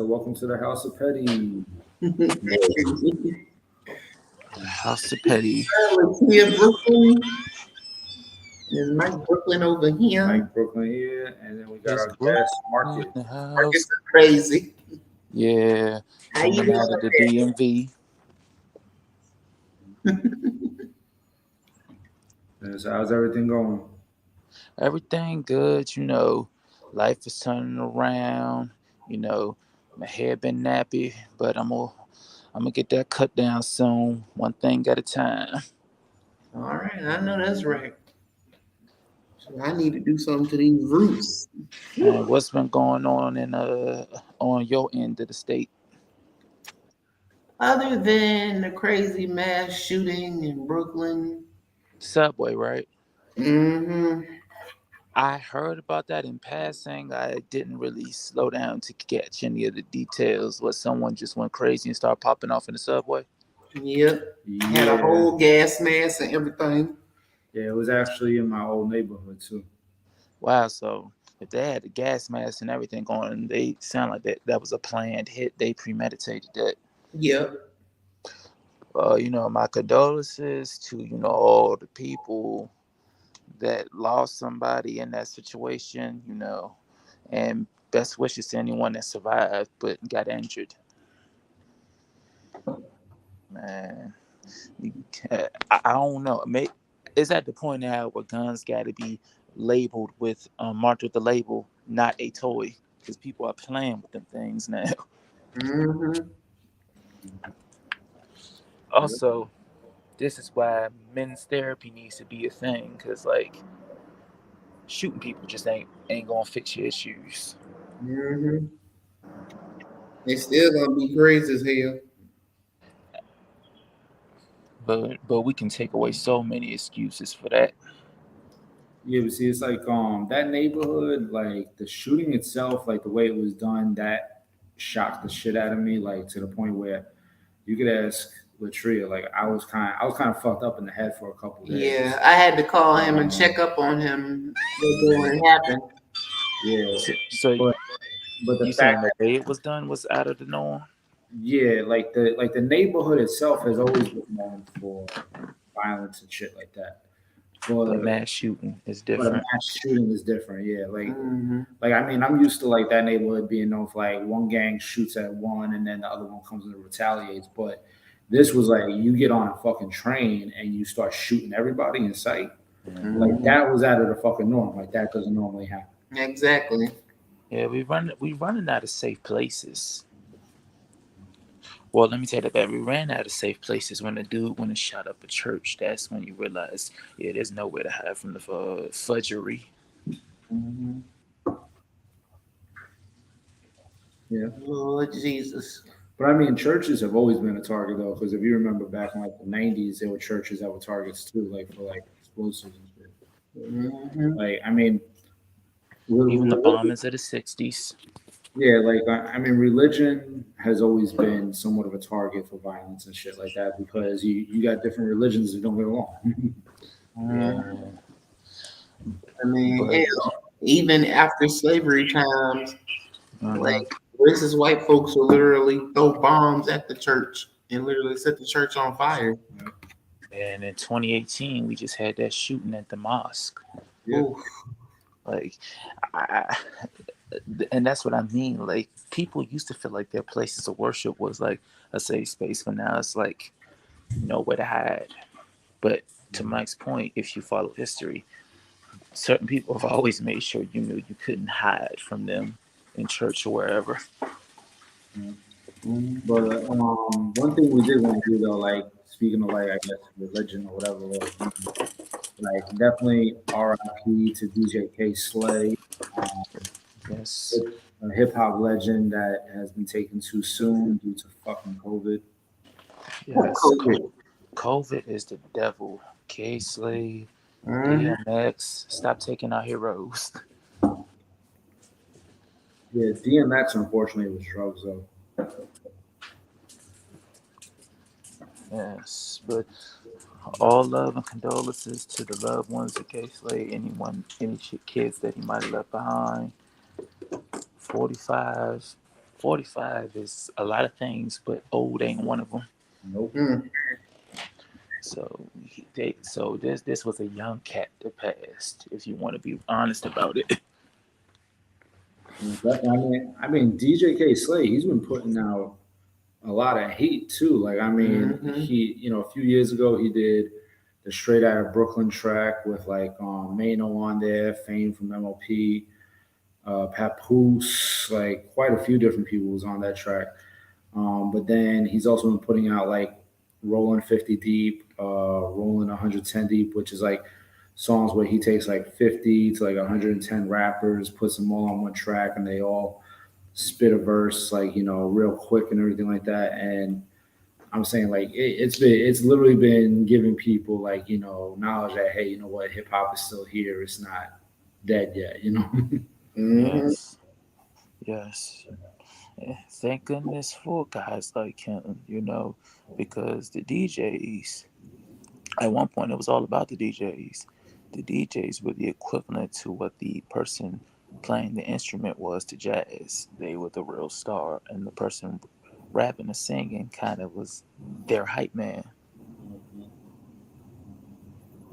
so welcome to the House of Petty. House of Petty. Here, Brooklyn. There's Mike Brooklyn over here. Mike Brooklyn here, and then we got It's our Brooklyn guest, Marcus. in the house. Marcus is crazy. Yeah, How you coming out of the DMV. So how's everything going? Everything good, Life is turning around. My hair been nappy, but I'm gonna get that cut down soon. One thing at a time. All right, I know that's right. So I need to do something to these roots. And what's been going on on your end of the state? Other than the crazy mass shooting in Brooklyn. Subway, right? Mm-hmm. I heard about that in passing. I didn't really slow down to catch any of the details. Was someone just went crazy and started popping off in the subway? Yep. Had a whole gas mask and everything. Yeah, it was actually in my old neighborhood too. Wow, so if they had the gas mask and everything going, they sound like that was a planned hit. They premeditated that. Yep. My condolences to, all the people that lost somebody in that situation, and best wishes to anyone that survived but got injured. Man, I don't know. It's at the point now where guns got to be labeled with marked with the label "not a toy" because people are playing with them things now. Mm-hmm. Also, this is why men's therapy needs to be a thing because shooting people just ain't gonna fix your issues. Mm-hmm. They still gonna be crazy as hell. But we can take away so many excuses for that. Yeah, but see, it's like that neighborhood, like the shooting itself, like the way it was done, that shocked the shit out of me, like to the point where you could ask Latria, like I was kind of fucked up in the head for a couple days. Yeah, I had to call him and check up on him before it happened. Yeah, So but the you fact saying the way it was done was out of the norm? yeah, like the neighborhood itself has always been known for violence and shit like that. But mass shooting is But a different. mass shooting is different. Yeah, Mm-hmm. like I mean, I'm used to like that neighborhood being known for like one gang shoots at one and then the other one comes and retaliates. But this was like you get on a fucking train and you start shooting everybody in sight. Like that was out of the fucking norm. Like that doesn't normally happen. Exactly. Yeah, we running out of safe places. Well, let me tell you that we ran out of safe places when the dude went and shot up a church. That's when you realize, yeah, there's nowhere to hide from the fudgery. Mm-hmm. Yeah. Lord Jesus. But I mean, churches have always been a target though, because if you remember back in like the '90s, there were churches that were targets too, like for like explosives and shit. Mm-hmm. Like I mean, Even the bombings of the '60s. yeah, like I mean, religion has always been somewhat of a target for violence and shit like that because you got different religions that don't get along. Yeah. I mean, But hell, even after slavery times, uh-huh. like racist white folks will literally throw bombs at the church and literally set the church on fire. And in 2018, we just had that shooting at the mosque. Yeah. Oof. Like, I, and that's what I mean. Like, people used to feel like their places of worship was like a safe space, but now it's like nowhere to hide. But to Mike's point, if you follow history, certain people have always made sure you knew you couldn't hide from them in church or wherever. But one thing we did want to do though, like speaking of like I guess religion or whatever, like definitely R.I.P. to DJ K Slay, um, Yes. a hip hop legend that has been taken too soon due to fucking COVID. Yes. COVID is the devil. K Slave, DMX, stop taking our heroes. Yeah, DMX unfortunately was drugs though. Yes. But all love and condolences to the loved ones of K Slade, any kids that he might have left behind. 45, 45 is a lot of things, but old ain't one of them. Nope. Mm. So this was a young cat that passed. If you want to be honest about it. I mean, DJ K Slade, he's been putting out a lot of heat too. Like, I mean, Mm-hmm. a few years ago he did the Straight Out of Brooklyn track with like Mano on there, Fame from MLP, Papoose, like quite a few different people was on that track. But then he's also been putting out like Rolling 50 Deep, Rolling 110 Deep, which is like songs where he takes like 50 to like 110 rappers, puts them all on one track, and they all spit a verse like real quick and everything like that. And I'm saying like it's literally been giving people like knowledge that, hey, you know what, hip hop is still here. It's not dead yet. Mm-hmm. Yes, yes. Thank goodness for guys like him, because the DJs, at one point, it was all about the DJs. The DJs were the equivalent to what the person playing the instrument was to jazz. They were the real star, and the person rapping and singing kind of was their hype man.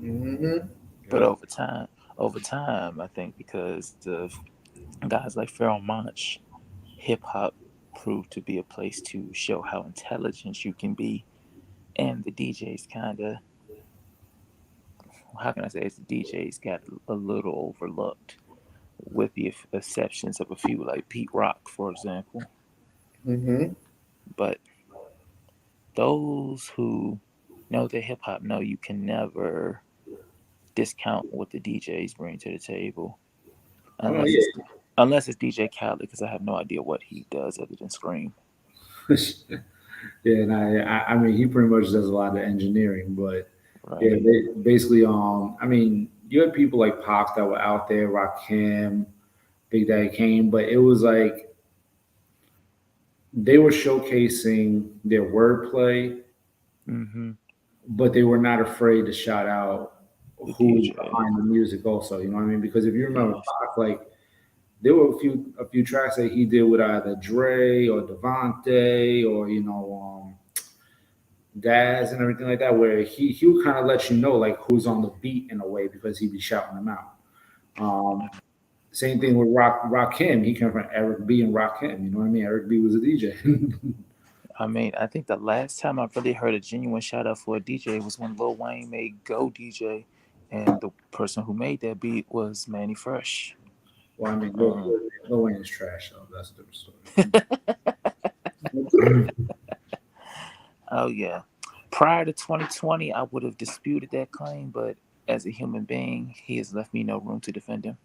Mm-hmm. But Yep. over time, I think because of guys like Pharoah Monch, hip hop proved to be a place to show how intelligent you can be, and the DJs kind of, how can I say, the DJs got a little overlooked, with the exceptions of a few like Pete Rock, for example. Mm-hmm. But those who know the hip hop know you can never discount what the DJs bring to the table, Oh unless it's unless it's DJ Khaled, because I have no idea what he does other than scream. yeah. Yeah, and I mean, he pretty much does a lot of engineering, but yeah, Right. basically, I mean, you had people like Pop that were out there, Rakim, Big Daddy Kane, but it was like they were showcasing their wordplay, Mm-hmm. but they were not afraid to shout out The who was DJ. behind the music, also. You know what I mean? Because if you remember Yes. Pac, like there were a few tracks that he did with either Dre or Devontae or Daz and everything like that, where he would kind of let you know like who's on the beat in a way because he'd be shouting them out. Um, Same thing with Rakim. He came from Eric B and Rakim. You know what I mean? Eric B was a DJ. I mean, I think the last time I really heard a genuine shout out for a DJ was when Lil Wayne made Go DJ, and the person who made that beat was Manny Fresh. Well, I mean, Um, Lil Wayne is trash, though. That's a different story. oh yeah. Prior to 2020, I would have disputed that claim, but as a human being, he has left me no room to defend him.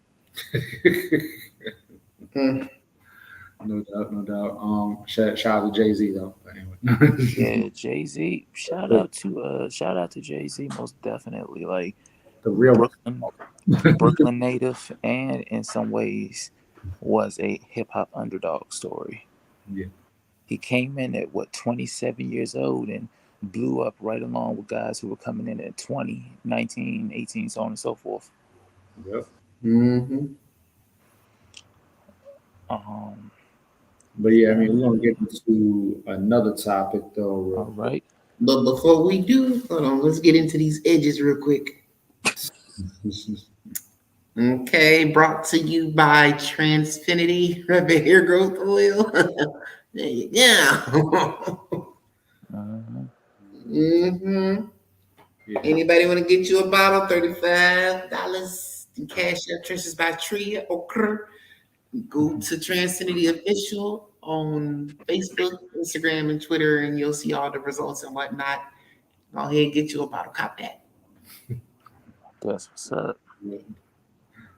Mm. No doubt, no doubt. Shout out to Jay Z though. But anyway, Yeah, Jay Z. Shout out to Jay Z, most definitely. Like the real. Brooklyn native, and in some ways was a hip hop underdog story. Yeah, He came in at 27 years old and blew up right along with guys who were coming in at 20, 19, 18, so on and so forth. yep. Mm-hmm. Um, But yeah, I mean, we're gonna and get into another topic though, real all right. But before we do, hold on, let's get into these edges real quick. quick. Okay, brought to you by Transfinity Rapid Hair Growth Oil. There you go. Mhm. Mm-hmm. Yeah, Anybody want to get you a bottle? $35. Cash App Trenches by Tria. Okay. Go to Transfinity Official on Facebook, Instagram, and Twitter, and you'll see all the results and whatnot. Go ahead and get you a bottle. Cop that. That's what's up. yeah,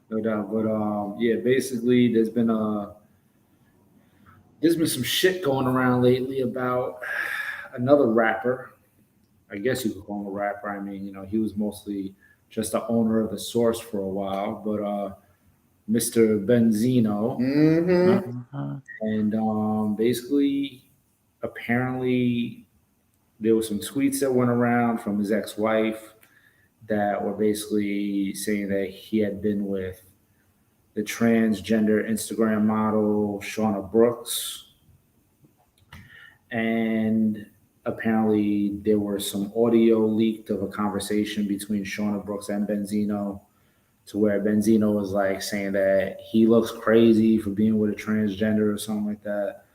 no doubt. But yeah, basically, there's been some shit going around lately about another rapper. I guess you could call him a rapper. I mean, he was mostly just the owner of the source for a while, but Mr. Benzino, Mm-hmm. Mhm. and basically, apparently, there were some tweets that went around from his ex-wife that were basically saying that he had been with the transgender Instagram model Shauna Brooks. and apparently there were some audio leaked of a conversation between Shauna Brooks and Benzino, to where Benzino was like saying that he looks crazy for being with a transgender or something like that.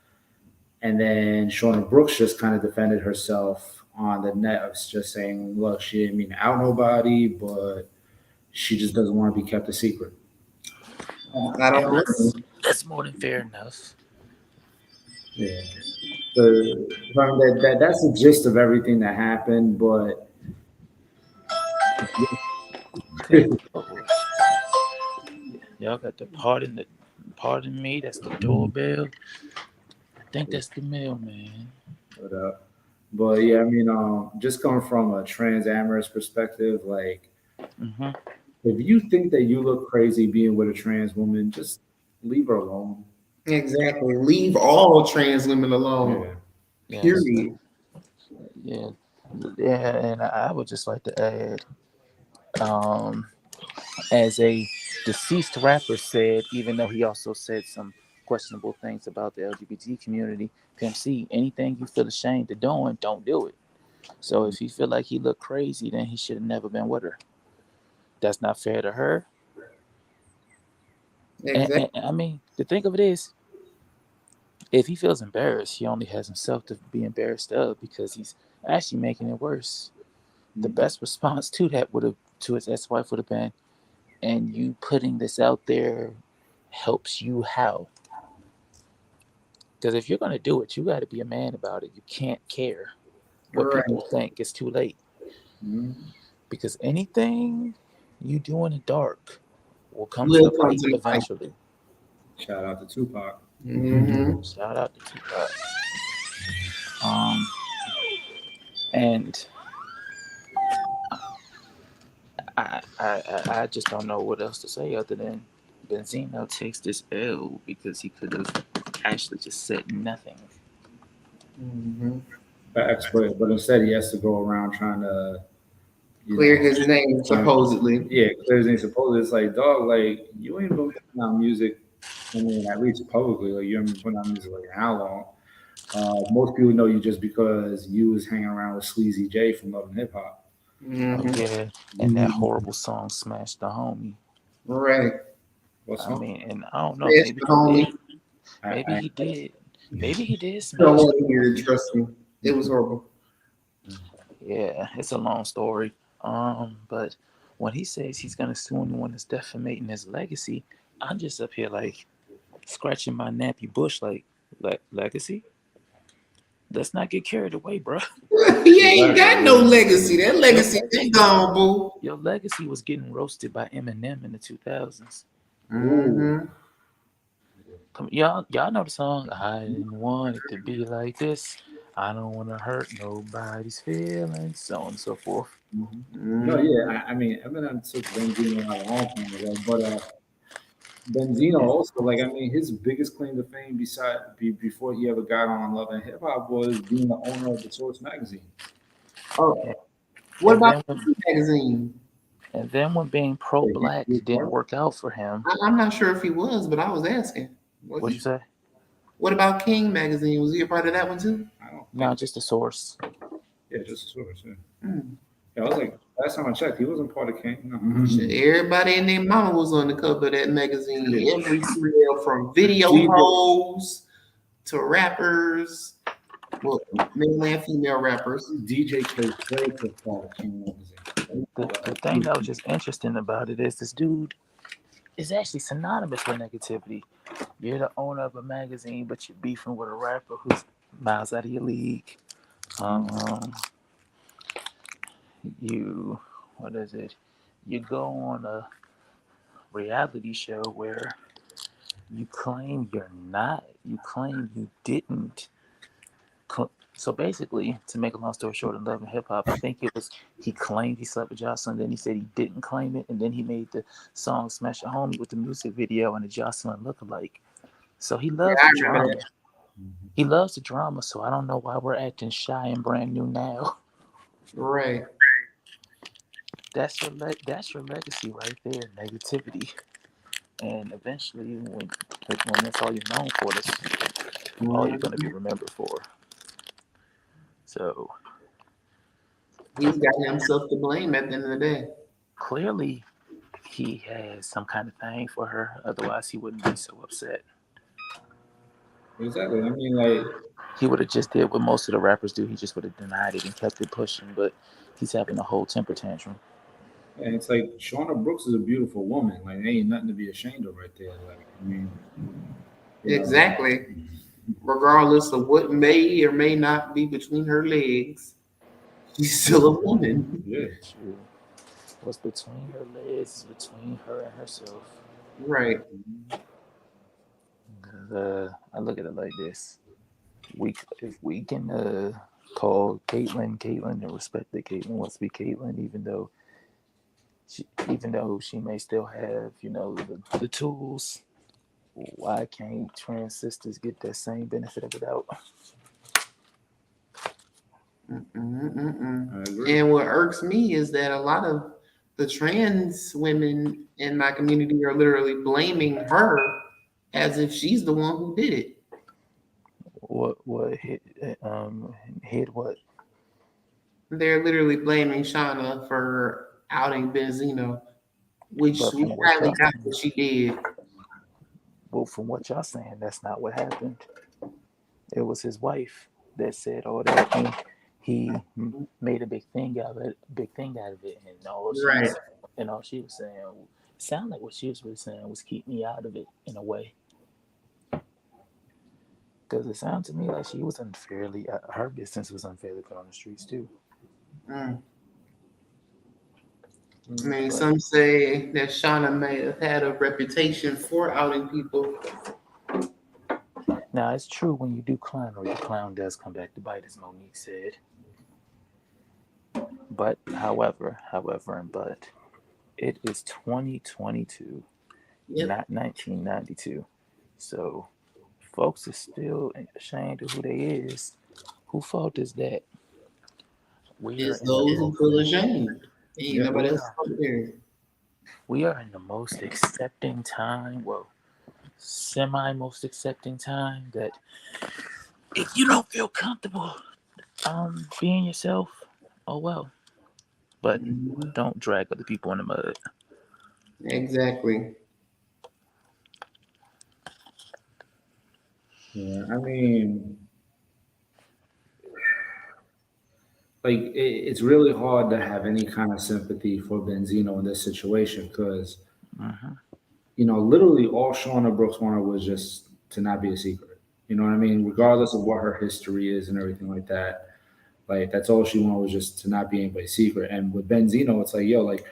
And then Shauna Brooks just kind of defended herself on the net of just saying, look, she didn't mean to out nobody, but she just doesn't want to be kept a secret. I And don't know. that's more than fair enough. Yeah. From that's the gist of everything that happened. But Okay. Oh, y'all got pardon me. That's the doorbell. I think that's the mailman. but yeah, I mean, just coming from a trans amorous perspective, like Mm-hmm. if you think that you look crazy being with a trans woman, just leave her alone. Exactly. Leave all trans women alone. Yeah. Yes. Period. Yeah. Yeah. And I would just like to add, um, as a deceased rapper said, even though he also said some questionable things about the LGBT community, Pimp C, anything you feel ashamed of doing, don't do it. So if he feel like he looked crazy, then he should have never been with her. That's not fair to her. Exactly. And I mean, the thing of it is, if he feels embarrassed, he only has himself to be embarrassed of because he's actually making it worse. The best response to that would have to his ex-wife would have been, and you putting this out there helps you how? Because if you're gonna do it, you got to be a man about it. You can't care what Right. people think. It's too late Mhm. because anything you do in the dark will come to Will the come light to the light. eventually. Shout out to Tupac. Mm-hmm. Shout out to Tupac. Um, and I just don't know what else to say other than Benzino takes this L because he could have actually just said nothing. Mm-hmm. Facts, but instead he has to go around trying to, you Clear know, his name, supposedly. yeah, clears ain't supposed. It's like, dog, like you ain't been putting out music. I mean, at least publicly, like you haven't been putting out music like how long? Most people know you just because you was hanging around with Sleazy J from Love and Hip Hop. Oh Mm-hmm. yeah, and that horrible song "Smash the Homie." Right. What's I up? mean, and I don't know, Smash maybe the he homie. did, maybe I he did, maybe he did You don't smash want the to hear it, homie. trust me. It was horrible. Yeah, it's a long story. But when he says he's gonna sue anyone that's defamating his legacy, I'm just up here like scratching my nappy bush, like legacy. Let's not get carried away, bro. He ain't exactly. got no legacy. That Your legacy been legacy, gone, boo. your legacy was getting roasted by Eminem in the 2000s. Ooh, Mm-hmm. Come, y'all know the song. I didn't want it to be like this. I don't want to hurt nobody's feelings, so on and so forth. mhm. No, yeah. Mm-hmm. I mean, Eminem took Benzino out a long time ago, but Benzino Yeah, also, like, I mean, his biggest claim to fame before he ever got on Love and Hip Hop was being the owner of the Source magazine. yeah. Oh, what And about then when the magazine? being Yeah, he pro-black was didn't part of work out for him, I'm not sure if he was, but I was asking. Was what'd he? you say? What about King magazine? Was he a part of that one too? I don't think No, so. just the source. Yeah, just a Source. Yeah. Mm. Yeah, I was like, last time I checked, he wasn't part of King. No. Shit, everybody and their mama was on the cover of that magazine. Yeah. Every reel from video DJ, hoes to rappers, well, male and female rappers. DJ K. Drake was part of King magazine. The thing that was just interesting about it is this dude is actually synonymous with negativity. You're the owner of a magazine, but you're beefing with a rapper who's miles out of your league. Um, you, what is it? You go on a reality show where you claim you're not, you claim you didn't. So basically, to make a long story short, in Love and Hip Hop, I think it was he claimed he slept with Jocelyn, then he said he didn't claim it, and then he made the song "Smash a Homie" with the music video and the Jocelyn lookalike. So he Yeah, loves I the remember drama. that. He loves the drama, so I don't know why we're acting shy and brand new now. Right. That's your legacy right there, negativity. And eventually, when that's all you're known for, that's all you're Mhm. going to be remembered for. So He's got himself to blame at the end of the day. clearly he has some kind of thing for her. Otherwise, he wouldn't be so upset. Exactly. I mean, like, He would have just did what most of the rappers do. He just would have denied it and kept it pushing. But he's having a whole temper tantrum. and it's like Shauna Brooks is a beautiful woman. Like, there ain't nothing to be ashamed of right there. Like, I mean, you know, Exactly. Regardless of what may or may not be between her legs, she's still a woman. yeah. True. What's between her legs is between her and herself. Right. I look at it like this: if we can call Caitlyn Caitlyn and respect that Caitlyn wants to be Caitlyn, even though she may still have the tools, why can't trans sisters get that same benefit of the doubt? I agree. And what irks me is that a lot of the trans women in my community are literally blaming her as if she's the one who did it. What hit what? They're literally blaming Shauna for outing Benzino, which But we from what finally y'all got saying, what she did. well, from what y'all saying, that's not what happened. It was his wife that said all that, and he made a big thing out of it, and Right. all she was saying, it sounded like what she was really saying was keep me out of it in a way, because it sounded to me like she was unfairly, her business was unfairly put on the streets too. Mm. I Mm. mean, But some say that Shauna may have had a reputation for outing people. now it's true when you do clown, or your clown does come back to bite, as Monique said. But but it is 2022, Yep. not 1992. So folks are still ashamed of who they is. Who fault is that? We are It's in the those who most feel ashamed. Ain't Yeah. nobody else out there. we are in the most accepting time. Well, semi most accepting time that if you don't feel comfortable being yourself, oh well. But Mhm. don't drag other people in the mud. Exactly. Yeah. I mean, like, it's really hard to have any kind of sympathy for Benzino in this situation because, Hmm. literally all Shauna Brooks wanted was just to not be a secret. You know what I mean? Regardless of what her history is and everything like that. Like, that's all she wanted was just to not be anybody's secret. And with Benzino, it's like, yo, like,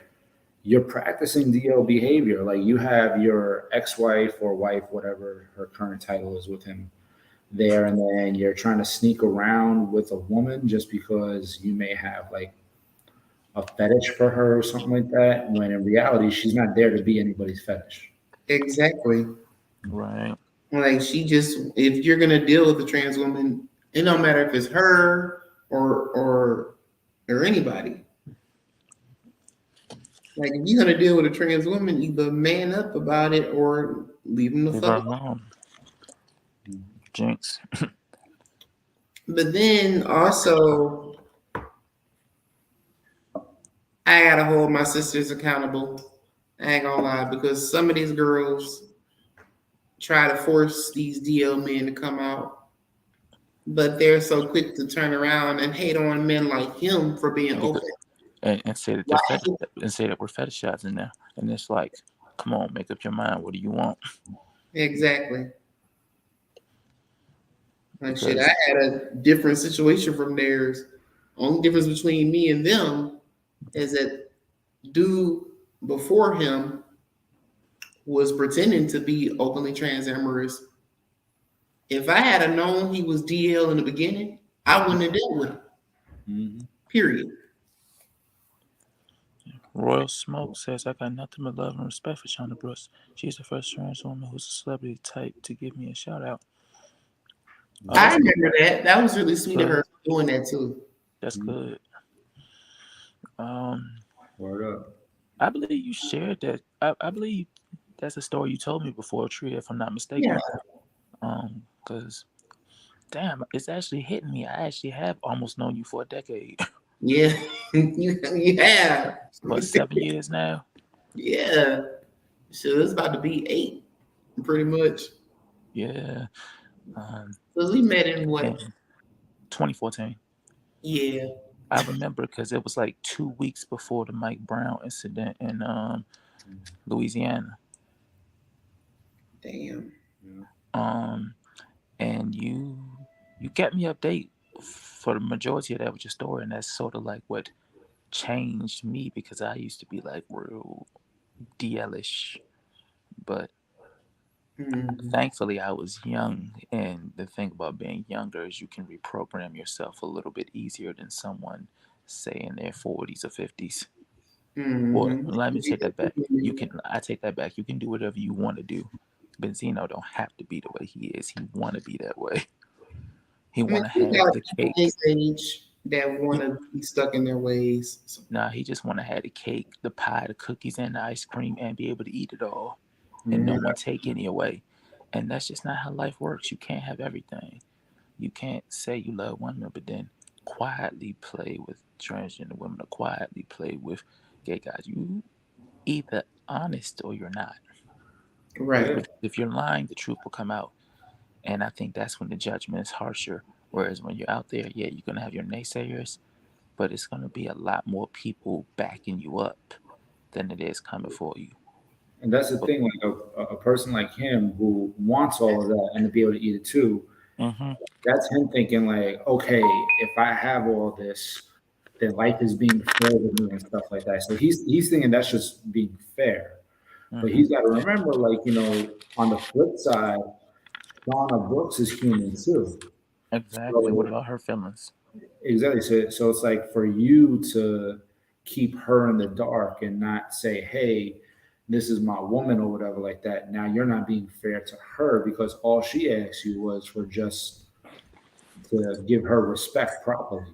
you're practicing DL behavior. Like, you have your ex-wife or wife, whatever her current title is with him there, and then you're trying to sneak around with a woman just because you may have like a fetish for her or something like that, when in reality she's not there to be anybody's fetish. Exactly. Right. Like she just, if you're gonna deal with a trans woman, it don't matter if it's her or anybody. Like if you're gonna deal with a trans woman, either man up about it or leave them the Leave fuck her alone. alone. Jinx. But then also, I gotta hold my sisters accountable. I ain't gonna lie, because some of these girls try to force these DL men to come out, but they're so quick to turn around and hate on men like him for being open. And say that Why? and say that we're fetishizing now. And it's like, come on, make up your mind. What do you want? Exactly. Like shit, Because I had a different situation from theirs. Only difference between me and them is that dude before him was pretending to be openly trans amorous. If I had a known he was DL in the beginning, I wouldn't have dealt with him. Mm-hmm. Period. Royal Smoke says, I got nothing but love and respect for Shauna Brooks. She's the first trans woman who's a celebrity type to give me a shout out. Oh, I that's remember that. That was really sweet of good. her doing that too. That's good. Um, Word up. I believe you shared that. I believe that's a story you told me before, Tria, if I'm not Yeah. mistaken. Because Damn, it's actually hitting me. I actually have almost known you for a decade. Yeah, you have. What, 7 years now? Yeah. So it's about to be 8, pretty much. Yeah. Um, Because we met in what? in 2014. Yeah. I remember because it was like 2 weeks before the Mike Brown incident in Louisiana. Damn. Yeah. Um, and you kept me update for the majority of that with your story, and that's sort of like what changed me because I used to be like real DL-ish, but Mm-hmm. thankfully I was young, and the thing about being younger is you can reprogram yourself a little bit easier than someone say in their 40s or 50s. Or Mm-hmm. let me take that back. I take that back. You can do whatever you want to do. Benzino don't have to be the way he is. He want to be that way. He I mean, want to we have got the people cake. his age that want He, to be stuck in their ways. So, nah, he just want to have the cake, the pie, the cookies, and the ice cream, and be able to eat it all, and no mhm. one take any away. And that's just not how life works. You can't have everything. You can't say you love women, but then quietly play with transgender women or quietly play with gay guys. You either honest or you're not. Right. Yeah. Because if you're lying, the truth will come out. And I think that's when the judgment is harsher. Whereas when you're out there, yeah, you're going to have your naysayers, but it's going to be a lot more people backing you up than it is coming for you. And that's the But, thing, like a person like him who wants all of that and to be able to eat it too, mm-hmm, that's him thinking like, okay, if I have all this, then life is being fair with me and stuff like that. So he's thinking that's just being fair. But mm-hmm, he's got to remember, like, on the flip side, Shauna Brooks is human too. exactly. What So about her feelings? exactly. So it's like for you to keep her in the dark and not say, hey, this is my woman or whatever like that. Now you're not being fair to her because all she asked you was for just to give her respect properly.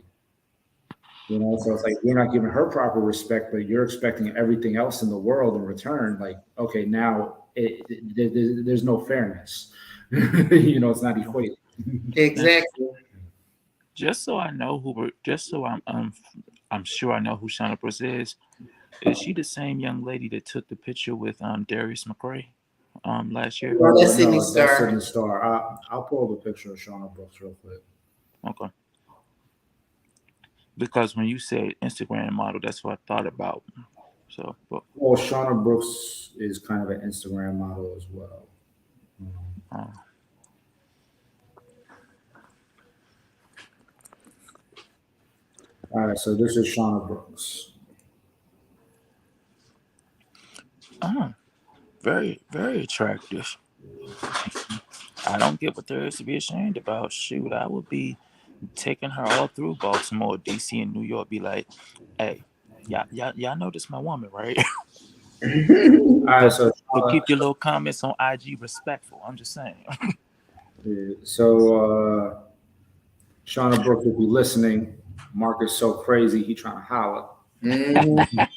So it's like you're not giving her proper respect, but you're expecting everything else in the world in return. Like, okay, now there's no fairness. It's not equated. Now, Exactly. just so I know just so I'm sure I know who Shauna Brooks is she the same young lady that took the picture with Darius McRae last year? Well, that's Sydney No, that's Star. Sydney Star. I'll pull up a picture of Shauna Brooks real quick. Okay. Because when you said Instagram model, that's what I thought about. So, but Well, Shauna Brooks is kind of an Instagram model as well. uh, All right, so this is Shauna Brooks. uh, very, very attractive. I don't get what there is to be ashamed about. Shoot, I would be taking her all through Baltimore, DC, and New York. Be like, hey, y'all know this my woman, right? All right, but so but keep your little comments on IG respectful. I'm just saying. Shauna Brooks, if you're listening, Mark is so crazy he trying to holler. Mhm.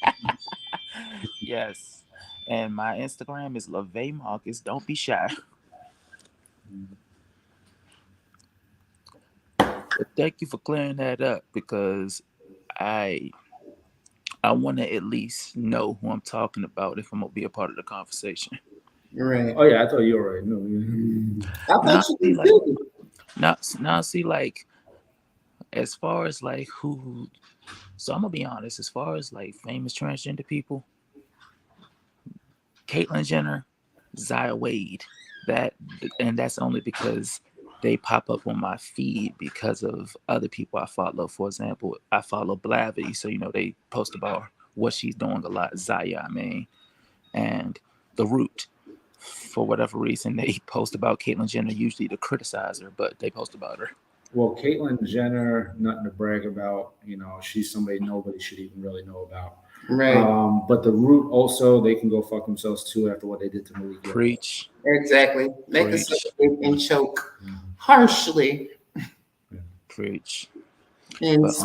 Yes. And my Instagram is LaVey Marcus. Don't be shy. But thank you for clearing that up because I I want to at least know who I'm talking about if I'm gonna be a part of the conversation. Right. Oh yeah, I thought you already knew. I thought Now you see did like too. now see like as far as like who so I'm gonna be honest, as far as like famous transgender people, Caitlyn Jenner, Zaya Wade, that and that's only because they pop up on my feed because of other people I follow. For example, I follow Blavity, so they post about what she's doing a lot. Zaya, I mean, and The Root. For whatever reason, they post about Caitlyn Jenner usually to criticize her, but they post about her. Well, Caitlyn Jenner, nothing to brag about. She's somebody nobody should even really know about. Right. But the Root also, they can go fuck themselves too after what they did to Malik Yoba. Preach, Exactly. Make us preach, and choke harshly. preach. And But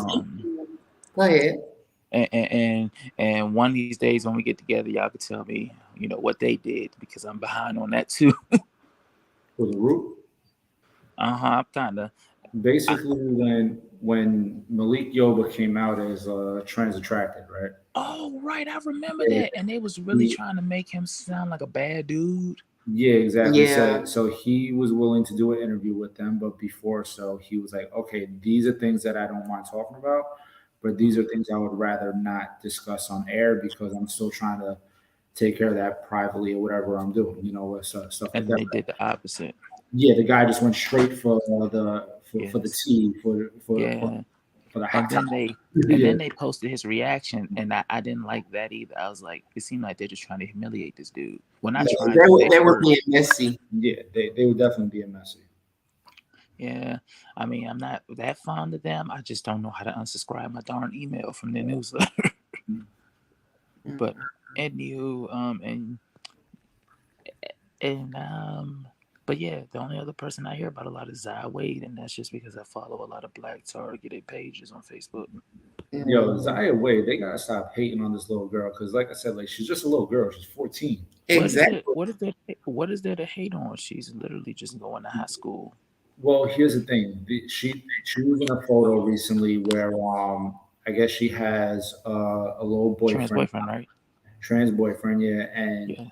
go ahead. and one of these days when we get together, y'all could tell me, what they did because I'm behind on that too. For the Root, I'm kind of. Basically, when Malik Yoba came out as trans attracted, right? Oh, right. I remember Yeah, that. And they was really he, trying to make him sound like a bad dude. yeah, exactly. Yeah. So he was willing to do an interview with them, but before so he was like, okay, these are things that I don't mind talking about, but these are things I would rather not discuss on air because I'm still trying to take care of that privately or whatever I'm doing, stuff like And that. they did the opposite. Yeah, the guy just went straight for the Yes. tea Yeah. for the And hot then topic. they and Yeah, then they posted his reaction, and I didn't like that either. I was like, it seemed like they're just trying to humiliate this dude. Well, not No, trying to. They they were were. being messy. yeah, they would definitely be a messy. Yeah. I mean, I'm not that fond of them. I just don't know how to unsubscribe my darn email from their newsletter. But Mhm. anywho, and but yeah, the only other person I hear about a lot is Zaya Wade, and that's just because I follow a lot of black targeted pages on Facebook. Yo, Mhm. Zaya Wade, they gotta stop hating on this little girl because, like I said, like she's just a little girl. She's 14. What is it? Exactly. What is there to hate on? She's literally just going to high school. Well, here's the thing. She was in a photo recently where I guess she has a little Trans boyfriend, boyfriend, right? trans boyfriend, yeah, and Yeah.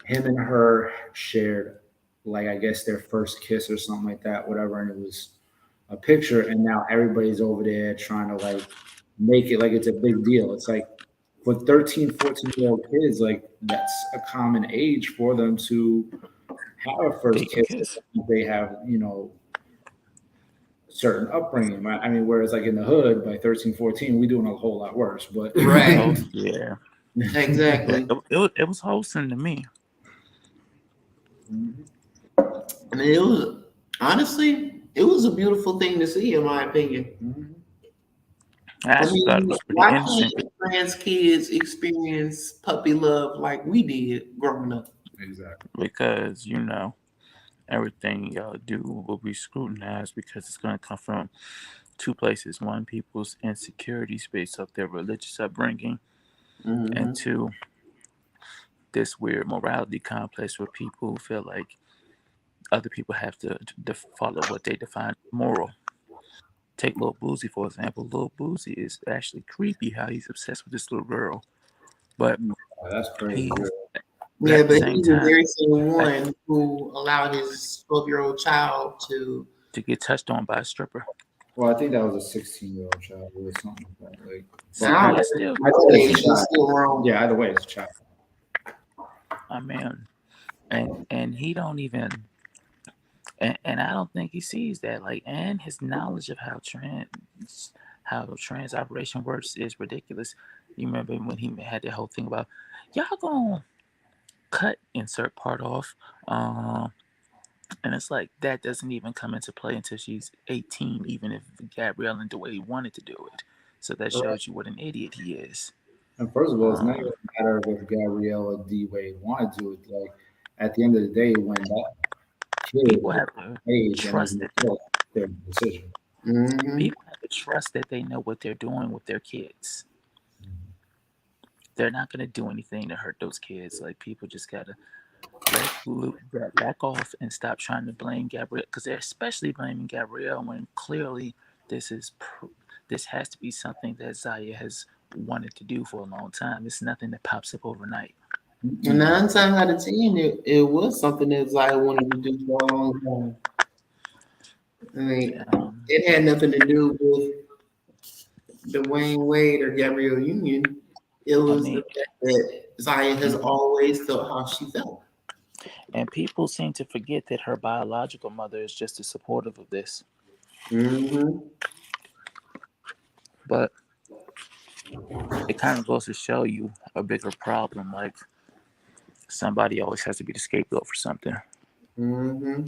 him and her shared like I guess their first kiss or something like that, whatever, and it was a picture, and now everybody's over there trying to like make it like it's a big deal. It's like for 13, 14-year-old kids, like that's a common age for them to have a They first can kiss. kiss. They have, certain upbringing. Right? I mean, whereas like in the hood by 13, 14, we doing a whole lot worse. But Right. Oh yeah. Yeah. Exactly. It was wholesome to me. I mean, it was honestly, it was a beautiful thing to see, in my opinion. I I actually thought it mean, was pretty why innocent can't trans kids experience puppy love like we did growing up? exactly. because everything y'all do will be scrutinized because it's going to come from two places: one, people's insecurities based off their religious upbringing, and Hmm. two, this weird morality complex where people feel like other people have to follow what they define as moral. Take Lil Boozy for example. Lil Boozy is actually creepy how he's obsessed with this little girl, but Oh, that's crazy. he's but Yeah, at the but same he's the time very same at, one who allowed his 12-year-old child to. to get touched on by a stripper. Well, I think that was a 16-year-old child or something like that. Like, See, but Now, but it's still either that way, age it's a is child. still wrong. Yeah, either way, it's a child. I mean, and he don't even and I don't think he sees that. Like, and his knowledge of how trans operation works is ridiculous. You remember when he had that whole thing about y'all gonna cut insert part off, um, and it's like that doesn't even come into play until she's 18, even if Gabrielle and Dwayne wanted to do it. So that Right. shows you what an idiot he is. And first of all, it's not even Um, a matter of if Gabrielle or D Wade wanted to. It's like at the end of the day, when that kid people is have to age and is trust an that adult, their decision. Hmm. people have to trust that they know what they're doing with their kids. They're not gonna do anything to hurt those kids. Like people just gotta back off and stop trying to blame Gabrielle because they're especially blaming Gabrielle when clearly this is this has to be something that Zaya has wanted to do for a long time. It's nothing that pops up overnight. And 9 times out of 10, it was something that Zaya wanted to do for a long time. I mean, Um, it had nothing to do with Dwayne Wade or Gabrielle Union. It I was the mean, fact that Zaya has mhm. always felt how she felt. And people seem to forget that her biological mother is just as supportive of this. Hmm. But it kind of goes to show you a bigger problem. Like somebody always has to be the scapegoat for something. Hmm.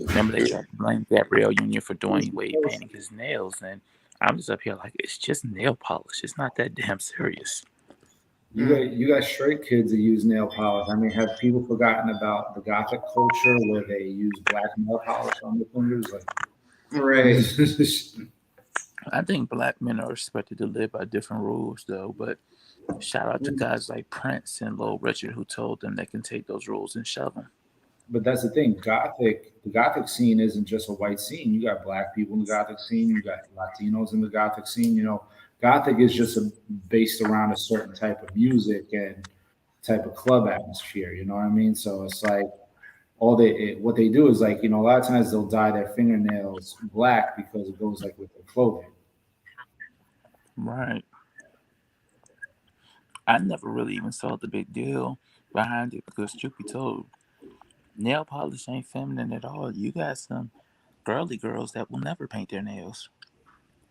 Remember, they tried to blame Gabrielle Union for doing Wade painting his nails, and I'm just up here like it's just nail polish. It's not that damn serious. You got straight kids that use nail polish. I mean, have people forgotten about the gothic culture where they use black nail polish on their fingers? Like, Right. I think black men are expected to live by different rules, though. But shout out to guys like Prince and Lil Richard who told them they can take those rules and shove them. but that's the thing. The Gothic scene isn't just a white scene. You got black people in the Gothic scene. You got Latinos in the Gothic scene. Gothic is just based around a certain type of music and type of club atmosphere. You know what I mean? So it's like what they do is like a lot of times they'll dye their fingernails black because it goes like with their clothing. Right. I never really even saw the big deal behind it because, truth be told, nail polish ain't feminine at all. You got some girly girls that will never paint their nails.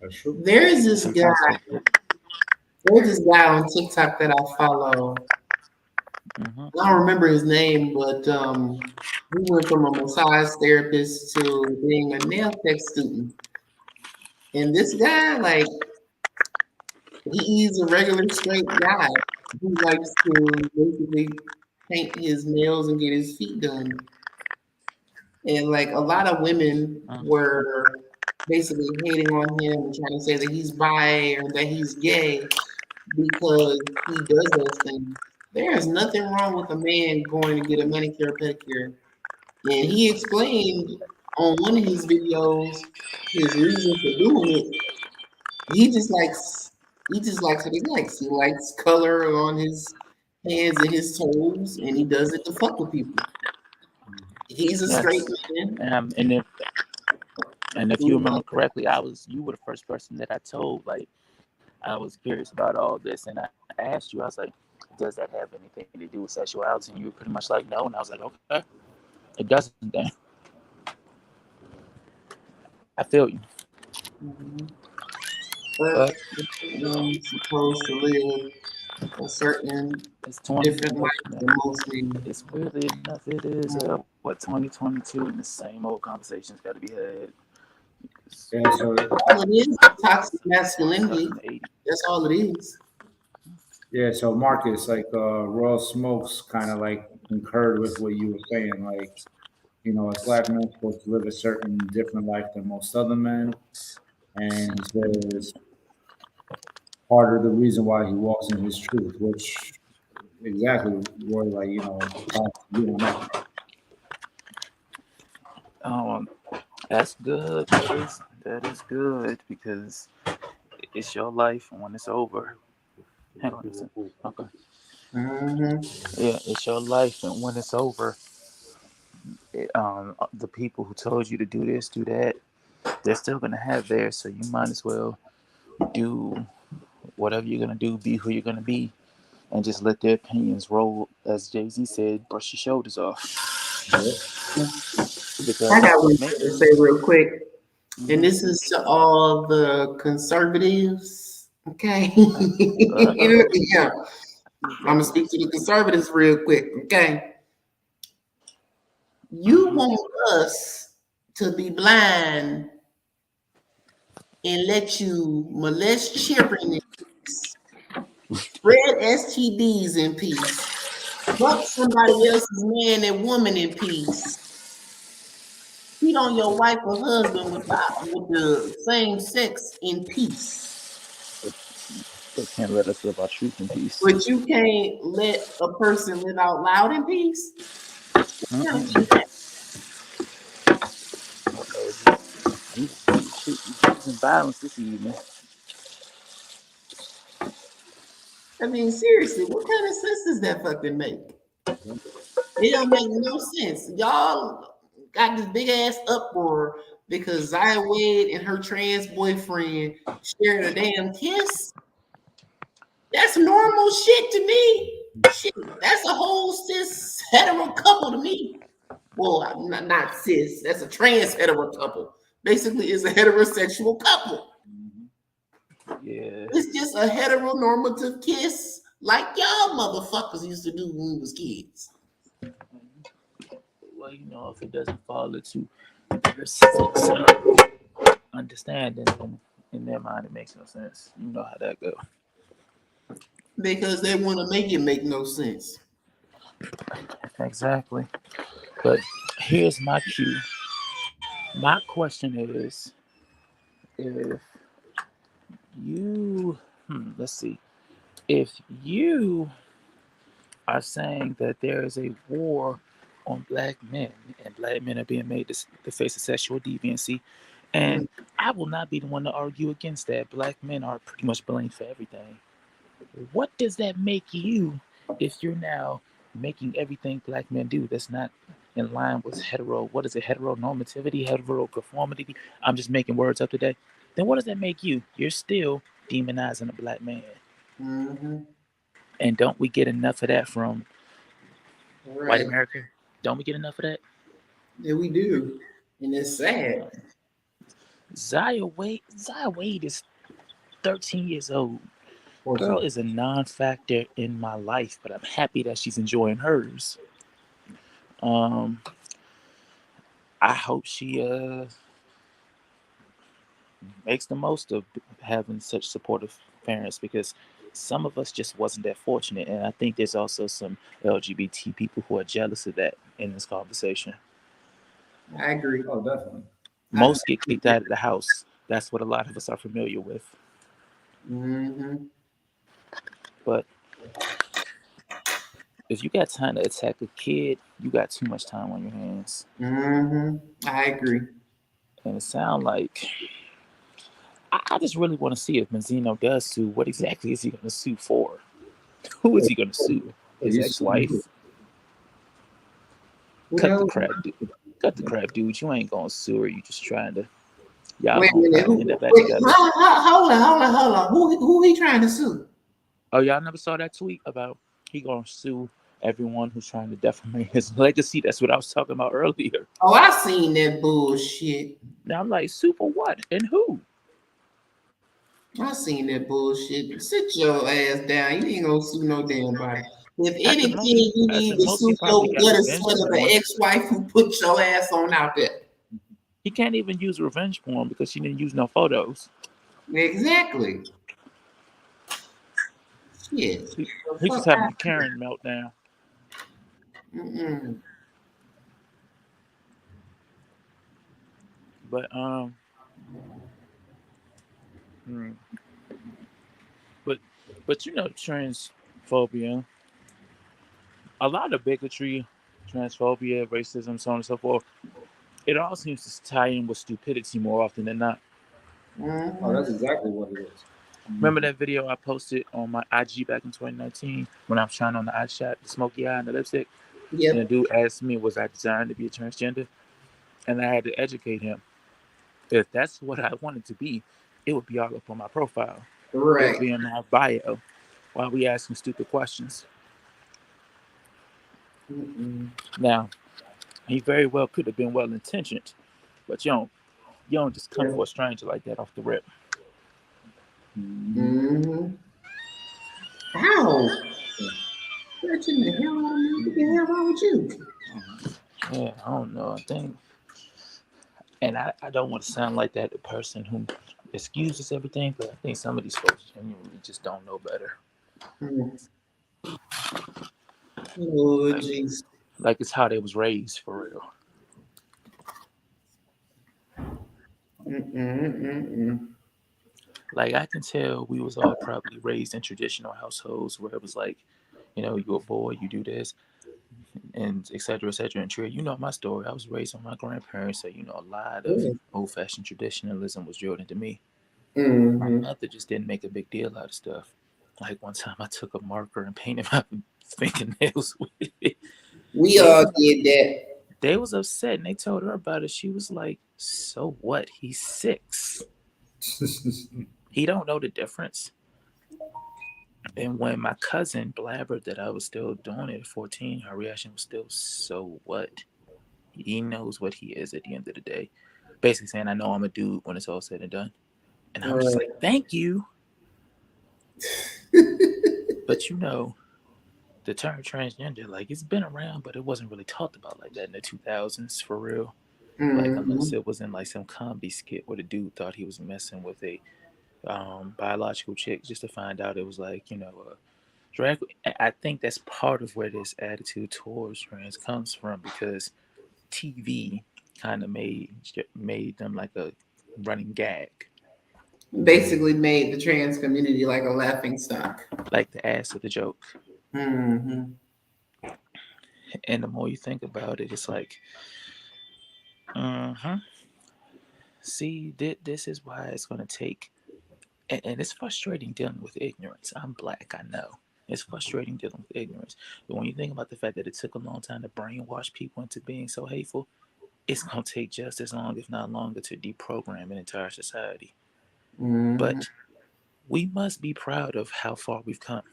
That's true. There's this Sometimes guy. so good. There's this guy on TikTok that I follow. Hmm. I don't remember his name, but he went from a massage therapist to being a nail tech student. And this guy, like, he's a regular straight guy who likes to basically paint his nails and get his feet done. And like a lot of women were basically hating on him and trying to say that he's bi or that he's gay because he does those things. There is nothing wrong with a man going to get a manicure pedicure. And he explained on one of his videos his reason for doing it. He just likes what he likes. He likes color on his hands and his toes, and he does it to fuck with people. He's a straight Yes. man. And if you remember correctly, you were the first person that I told. Like, I was curious about all this, and I asked you. I was like, "Does that have anything to do with sexuality?" And you were pretty much like, "No." And I was like, "Okay, it doesn't." Then I feel you, Mhm. but But supposed to live a certain it's 20. different life than most men. It's weirdly enough, it is 2022, and the same old conversations got to be had. Yeah. So All it is toxic Stuff in masculinity. the 80s. That's all it is. yeah. So Marcus, like Raw Smokes, kind of like concurred with what you were saying. Like a black man's supposed to live a certain different life than most other men, and he says part of the reason why he walks in his truth, which exactly Roy, like you on that. Um, that's good. That is good because it's your life, and when it's over, hang on a second. Okay. Mm-hmm. Yeah, it's your life, and when it's over, the people who told you to do this, do that, they're still gonna have theirs. So you might as well do whatever you're gonna do, be who you're gonna be, and just let their opinions roll. As Jay-Z said, brush your shoulders off I because got one maybe. thing to say real quick, and Mm-hmm. this is to all the conservatives. Okay, Uh-oh. yeah, I'm gonna speak to the conservatives real quick. Okay, you Mm-hmm. want us to be blind and let you molest children in peace, spread STDs in peace, fuck somebody else's man and woman in peace, cheat on your wife or husband with the same sex in peace. They can't let us live our truth in peace. But you can't let a person live out loud in peace. What kind of shit Mm-mm. that? You choosing violence this evening. I mean, seriously, what kind of sense does that fucking make? It don't make no sense. Y'all got this big ass uproar because Zaya Wade and her trans boyfriend shared a damn kiss. That's normal shit to me. Shit, that's a whole cis hetero couple to me. Well, not cis. That's a trans hetero couple. Basically, it's a heterosexual couple. Yeah. It's just a heteronormative kiss, like y'all motherfuckers used to do when we was kids. Well, if it doesn't fall into their sense of understanding, then in their mind it makes no sense. You know how that goes. Because they want to make it make no sense. Exactly. But here's my cue. My question is, if you, let's see, if you are saying that there is a war on black men, and black men are being made to face of sexual deviancy. And I will not be the one to argue against that. Black men are pretty much blamed for everything. What does that make you if you're now making everything black men do that's not in line with hetero, what is it, heteronormativity, heteroconformity? I'm just making words up today. Then what does that make you? You're still demonizing a black man. Mm-hmm. And don't we get enough of that from white Right. America? Don't we get enough of that? Yeah, we do. And it's sad. Zaya Wade is 13 years old. Girl 14. is a non-factor in my life, but I'm happy that she's enjoying hers. Um, I hope she makes the most of having such supportive parents, because some of us just wasn't that fortunate, and I think there's also some LGBT people who are jealous of that in this conversation. I agree. Oh, definitely. I Most get kicked out of the house. That's what a lot of us are familiar with. Mm-hmm. But if you got time to attack a kid, you got too much time on your hands. Mm-hmm. I agree. And it sounds like I just really want to see if Benzino does sue. What exactly is he going to sue for? Who is he going to sue? But His he's suing who? ex-wife? Who Cut the knows? crap, dude. Cut the crap, dude. You ain't going to sue her. You just trying to. Y'all Wait a going to minute. probably end up back Wait, together. hold on. Who he trying to sue? Oh, y'all never saw that tweet about he going to sue everyone who's trying to defamate his legacy? That's what I was talking about earlier. Oh, I seen that bullshit. Now I'm like, sue for what and who? I seen that bullshit. Sit your ass down. You ain't gonna sue no damn body. If At the anything, most, you at need the to most, he sue probably your got gutter revenge sweat of an porn. ex-wife who put your ass on out there. He can't even use revenge porn because she didn't use no photos. Exactly. Shit. He, The he's just fuck having out. a Karen meltdown. Mm-mm. But hmm, but but you know, transphobia, a lot of bigotry, transphobia, racism, so on and so forth. It all seems to tie in with stupidity more often than not. Oh, Mm-hmm. that's exactly what it is. Remember that video I posted on my IG back in 2019 when I was trying on the eye shot, the smoky eye and the lipstick, and the Yep. dude asked me, "Was I designed to be a transgender?" And I had to educate him. If that's what I wanted to be, it would be all up on my profile. It would Right. be in my bio. Why are we asking stupid questions? Mm-mm. Now, he very well could have been well intentioned, but you don't just come Yeah. for a stranger like that off the rip. Mhm. Mm-hmm. Ow. What in the hell? What the hell wrong with you? Yeah, I don't know. I think, and I don't want to sound like that person who excuses everything, but I think some of these folks genuinely just don't know better. Mm. Oh, Like, jeez. like it's how they was raised for real. Mm-mm. Like I can tell we was all probably raised in traditional households where it was like, you a boy, you do this, and et cetera, et cetera. And Trey, you know my story. I was raised on my grandparents, so a lot of old fashioned traditionalism was drilled into me. My Mm-hmm. mother just didn't make a big deal out of stuff. Like one time I took a marker and painted my fingernails with it. We They all was did that. they was upset and they told her about it. She was like, "So what? He's 6. He don't know the difference." And when my cousin blabbered that I was still doing it at 14, her reaction was still, "So what?" He knows what he is at the end of the day. Basically saying, "I know I'm a dude when it's all said and done." And I'm just Right. like, "Thank you." But the term transgender, like it's been around, but it wasn't really talked about like that in the 2000s for real. Like unless Mm-hmm. it was in like some comedy skit where the dude thought he was messing with a biological chick just to find out it was like drag. I think that's part of where this attitude towards trans comes from, because TV kind of made them like a running gag, Basically made the trans community like a laughing stock. like the ass of the joke. Mm-hmm. And the more you think about it, it's like, mm-hmm. See, this is why it's going to take, and it's frustrating dealing with ignorance. I'm black, I know. It's frustrating dealing with ignorance. But when you think about the fact that it took a long time to brainwash people into being so hateful, it's going to take just as long, if not longer, to deprogram an entire society. Mm-hmm. But we must be proud of how far we've come,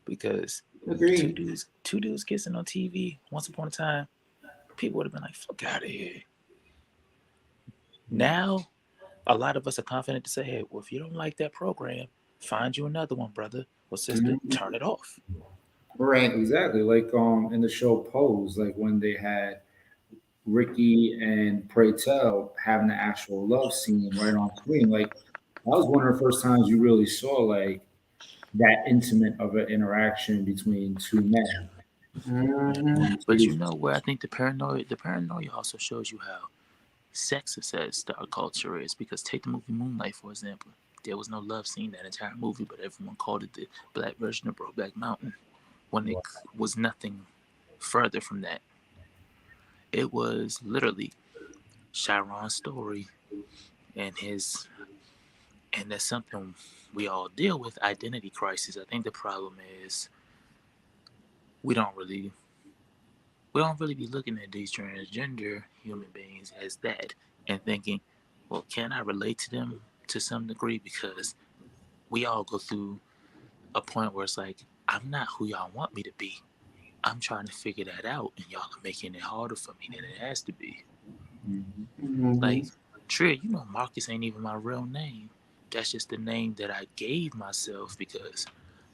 because Agreed. two dudes kissing on TV once upon a time, people would have been like, "Fuck out of here." Now, a lot of us are confident to say, "Hey, well, if you don't like that program, find you another one, brother or sister. Mm-hmm. Turn it off." Right. Exactly. Like in the show Pose, like when they had Ricky and Pray Tell having the actual love scene right on screen. Like that was one of the first times you really saw like that intimate of an interaction between two men. Mm-hmm. But you know where I think the paranoia also shows you how sexist our culture is. Because take the movie Moonlight, for example. There was no love scene that entire movie, but everyone called it the black version of Brokeback Mountain, when it was nothing further from that. It was literally Chiron's story and his, and that's something we all deal with, identity crisis. I think the problem is we don't really we don't really be looking at these transgender human beings as that and thinking, well, can I relate to them to some degree? Because we all go through a point where it's like, I'm not who y'all want me to be. I'm trying to figure that out, and y'all are making it harder for me than it has to be. Mm-hmm. Like, Trier, Marcus ain't even my real name. That's just the name that I gave myself because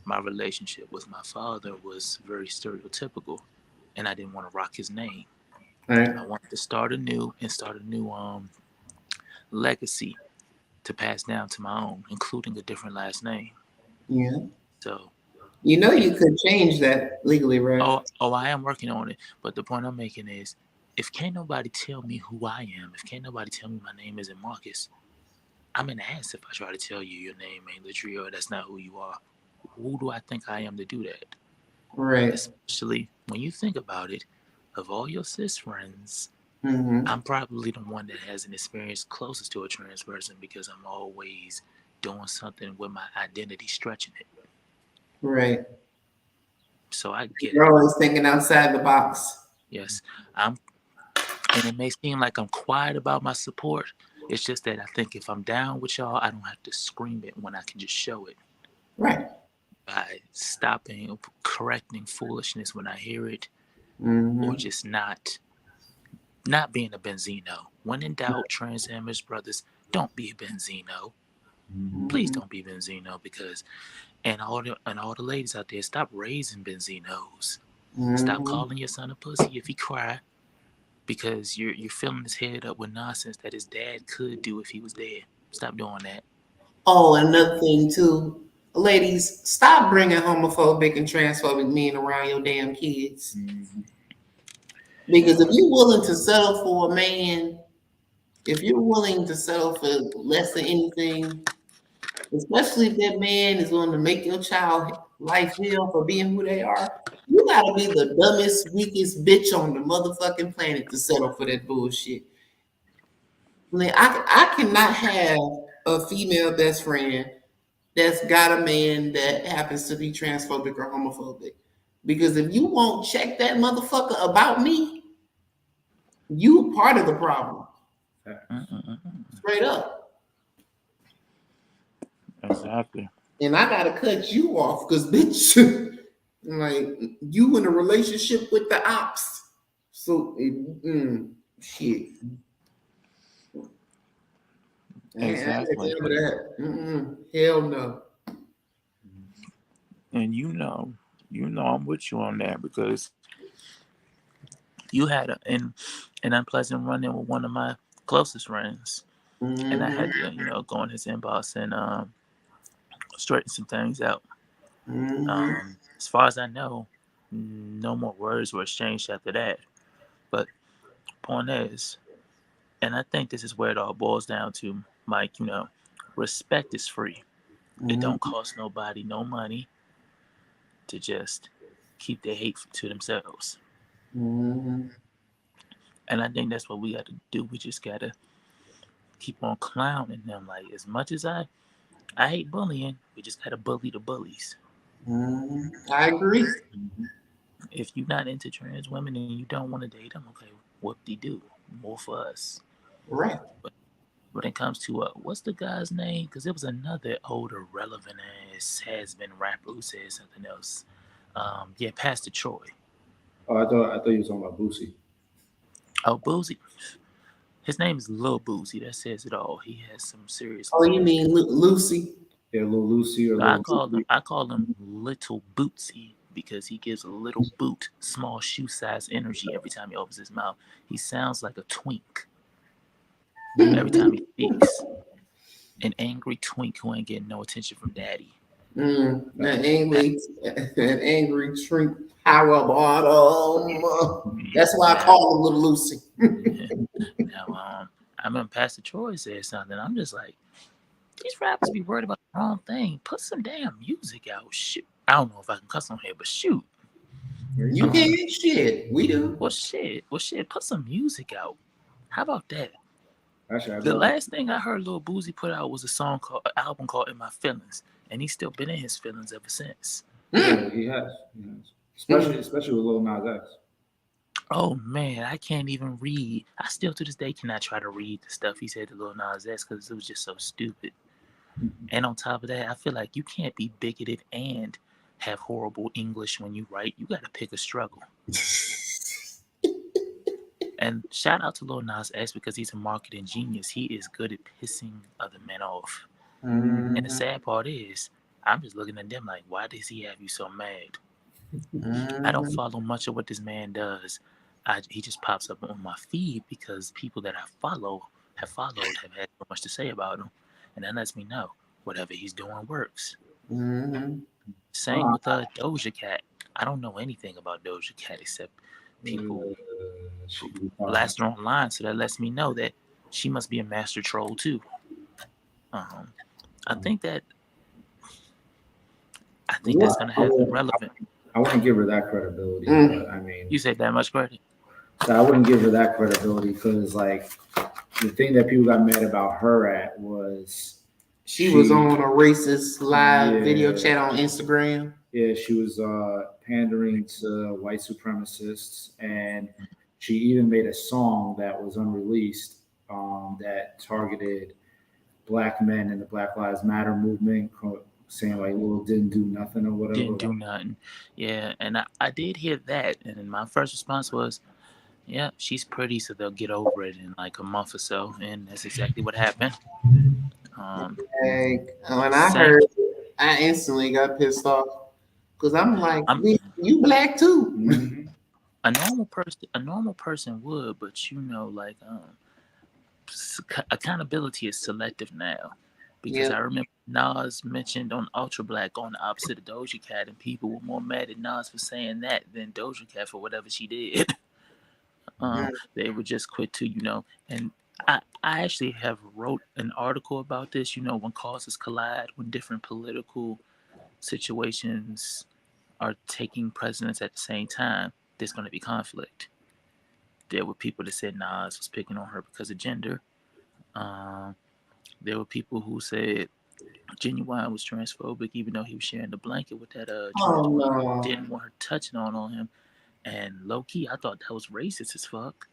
my relationship with my father was very stereotypical, and I didn't want to rock his name. All right. I wanted to start anew and start a new legacy to pass down to my own, including a different last name. Yeah. So, You know if you could change that legally, right? I am working on it. But the point I'm making is, if can't nobody tell me who I am, if can't nobody tell me my name isn't Marcus, I'm an ass if I try to tell you your name ain't Latria or that's not who you are. Who do I think I am to do that? Right. Especially when you think about it, of all your cis friends, Mm-hmm. I'm probably the one that has an experience closest to a trans person because I'm always doing something with my identity, stretching it. Right. So I get You're it. always thinking outside the box. Yes, I'm, and it may seem like I'm quiet about my support. It's just that I think if I'm down with y'all, I don't have to scream it when I can just show it Right. by stopping, correcting foolishness when I hear it, or Mm-hmm. just not being a Benzino. When in doubt, trans Amish brothers, don't be a Benzino. Please Mm-hmm. don't be Benzino, because and all the ladies out there, stop raising Benzinos. Stop Mm-hmm. calling your son a pussy if he cry because you're filling his head up with nonsense that his dad could do if he was dead. Stop doing that. Oh, another thing too, ladies, stop bringing homophobic and transphobic men around your damn kids. Mhm. Because if you're willing to settle for a man, if you're willing to settle for less than anything, especially if that man is going to make your child life hell for being who they are, you gotta be the dumbest, weakest bitch on the motherfucking planet to settle for that bullshit. Like, I cannot have a female best friend that's got a man that happens to be transphobic or homophobic. Because if you won't check that motherfucker about me, you part of the problem. Facts. Mm-mm-mm. Straight up. Exactly. And I gotta cut you off because bitch, like you in a relationship with the ops. So shit. I ain't got Exactly. time for that. Hell no. And I'm with you on that, because you had an unpleasant run-in with one of my closest friends, and I Mm-hmm. had to go in his inbox and straighten some things out. Mm-hmm. As far as I know, no more words were exchanged after that. But point is, and I think this is where it all boils down to, Mike. Respect is free. It don't Mm-hmm. cost nobody no money to just keep their hate to themselves. Mm-hmm. And I think that's what we got to do. We just got to keep on clowning them. Like, as much as I hate bullying, we just got to bully the bullies. Mm-hmm. I agree. If you're not into trans women and you don't want to date them, okay, whoop de do. More for us. Right. But when it comes to what's the guy's name? Because there was another older relevant ass has been rapper who said something else. Yeah, Pastor Troy. Oh, I thought you were talking about Boosie. Oh, Boozy. His name is Lil Boozy. That says it all. He has some serious Oh, you lyrics. mean Lucy? Yeah, Lil Lucy or So Lil. I call him Little Bootsy because he gives a little boot, small shoe size energy every time he opens his mouth. He sounds like a twink every time he speaks. An angry twink who ain't getting no attention from daddy. That angry shrink power bottom. That's why I Now, call him Little Lucy. now, I remember Pastor Troy said something. I'm just like, these rappers be worried about the wrong thing. Put some damn music out. Shoot. I don't know if I can cuss on here, but shoot. You can shit. We do. Well, shit. Put some music out. How about that? Actually, I The brought. last thing I heard Lil Boozy put out was an album called "In My Feelings," and he's still been in his feelings ever since. Yeah, he has. He has. Especially with Lil Nas X. Oh man, I can't even read. I still to this day cannot try to read the stuff he said to Lil Nas X because it was just so stupid. And on top of that, I feel like you can't be bigoted and have horrible English when you write. You got to pick a struggle. And shout out to Lil Nas X because he's a marketing genius. He is good at pissing other men off. And the sad part is, I'm just looking at them like, why does he have you so mad? I don't follow much of what this man does. He just pops up on my feed because people that I followed, have had so much to say about him. And that lets me know whatever he's doing works. Same with Doja Cat. I don't know anything about Doja Cat except people She can be fine. blast her online, so that lets me know that she must be a master troll too. Um, I think that that's gonna have them relevant. I wouldn't give her that credibility, but I mean, You said that much credit. I wouldn't give her that credibility because, like, the thing that people got mad about her at was She was on a racist live video Yeah. chat on Instagram. yeah, she was pandering to white supremacists, and she even made a song that was unreleased that targeted black men in the Black Lives Matter movement, saying like, "Well, didn't do nothing" or whatever. Didn't do nothing. Yeah, and I did hear that, and then my first response was, "Yeah, she's pretty, so they'll get over it in like a month or so," and that's exactly what happened. Um, Like when I same. heard it, I instantly got pissed off because I'm like, I'm you black too. Mhm. a normal person. A normal person would, but like accountability is selective now. Because Yeah. I remember Nas mentioned on Ultra Black on the opposite of Doja Cat, and people were more mad at Nas for saying that than Doja Cat for whatever she did. They would just quit to, and I actually have wrote an article about this. When causes collide, when different political situations are taking precedence at the same time, there's going to be conflict. There were people that said Nas was picking on her because of gender. Um, there were people who said Genuine was transphobic, even though he was sharing the blanket with that Oh trans woman. no. Didn't want her touching on him. And low key, I thought that was racist as fuck.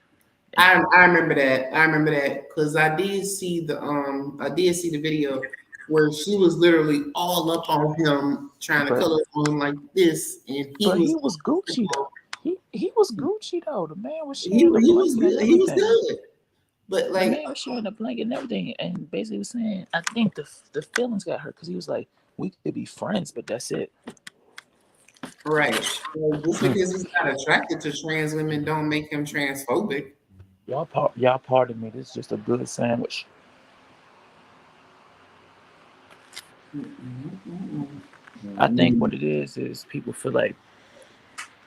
I, And I remember that. I remember that because I did see the video where she was literally all up on him trying to but color on him like this, and he but was he was Gucci though. He was Gucci though. The man was he, sharing the he was blanket and good. He was everything. good. But The like man was sharing the blanket and everything, and basically was saying, I think the feelings got hurt because he was like, we could be friends, but that's it. right. Like, just because he's not attracted to trans women don't make him transphobic. Y'all pardon me. This is just a good sandwich. I think what it is people feel like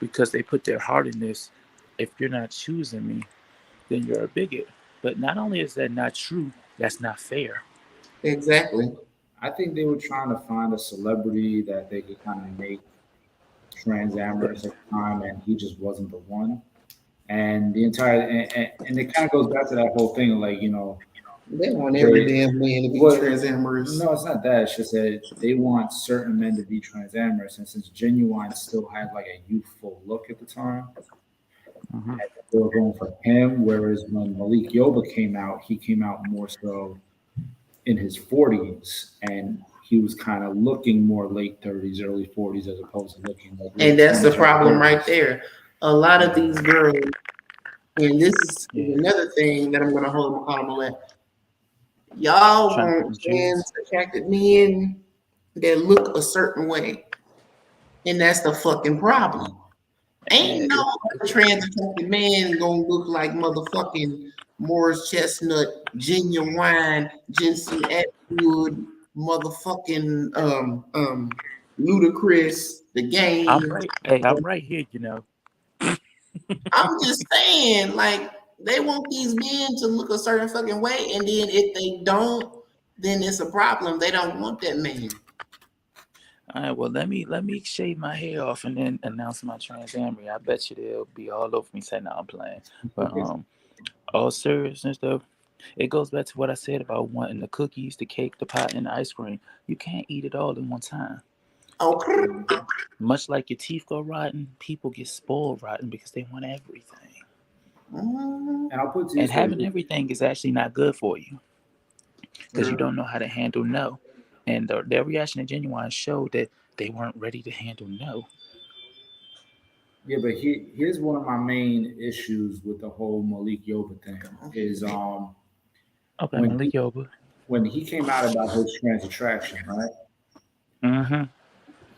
because they put their heart in this, if you're not choosing me, then you're a bigot. But not only is that not true, that's not fair. Exactly. I think they were trying to find a celebrity that they could kind of make trans amorous at the time, and he just wasn't the one. And the entire and it kind of goes back to that whole thing, like They want every they damn man to be what transamorous. no, it's not that. It's just that they want certain men to be transamorous, and since Genuine still had like a youthful look at the time, Mm-hmm. they were going for him. Whereas when Malik Yoba came out, he came out more so in his 40s, and he was kind of looking more late 30s, early 40s, as opposed to looking like And late that's the 20s or problem right 30s. there. A lot of these girls, and this is Yeah, another thing that I'm gonna hold them accountable at. Y'all trying to pick want and trans choose. attracted men that look a certain way. And that's the fucking problem. Ain't And no trans attracted man gonna look like motherfucking Morris Chestnut, Genuine, Jensen Atwood, motherfucking Ludacris, the I'm game. right. Hey, I'm right here. You know. I'm just saying, like, they want these men to look a certain fucking way, and then if they don't, then it's a problem. They don't want that man. All right. Well, let me shave my hair off and then announce my transamory. I bet you they'll be all over me saying, "No, I'm playing." But all seriousness though, it goes back to what I said about wanting the cookies, the cake, the pie, and the ice cream. You can't eat it all in one time. Okay. Much like your teeth go rotten, people get spoiled rotten because they want everything. Mhm. And I'll put it to you And this way. having everything is actually not good for you because you True. don't know how to handle no. And their reaction to Genuine showed that they weren't ready to handle no. Yeah, but here's one of my main issues with the whole Malik Yoba thing is Okay, when Malik Yoba. when he came out about his trans attraction, right? Mm-hmm.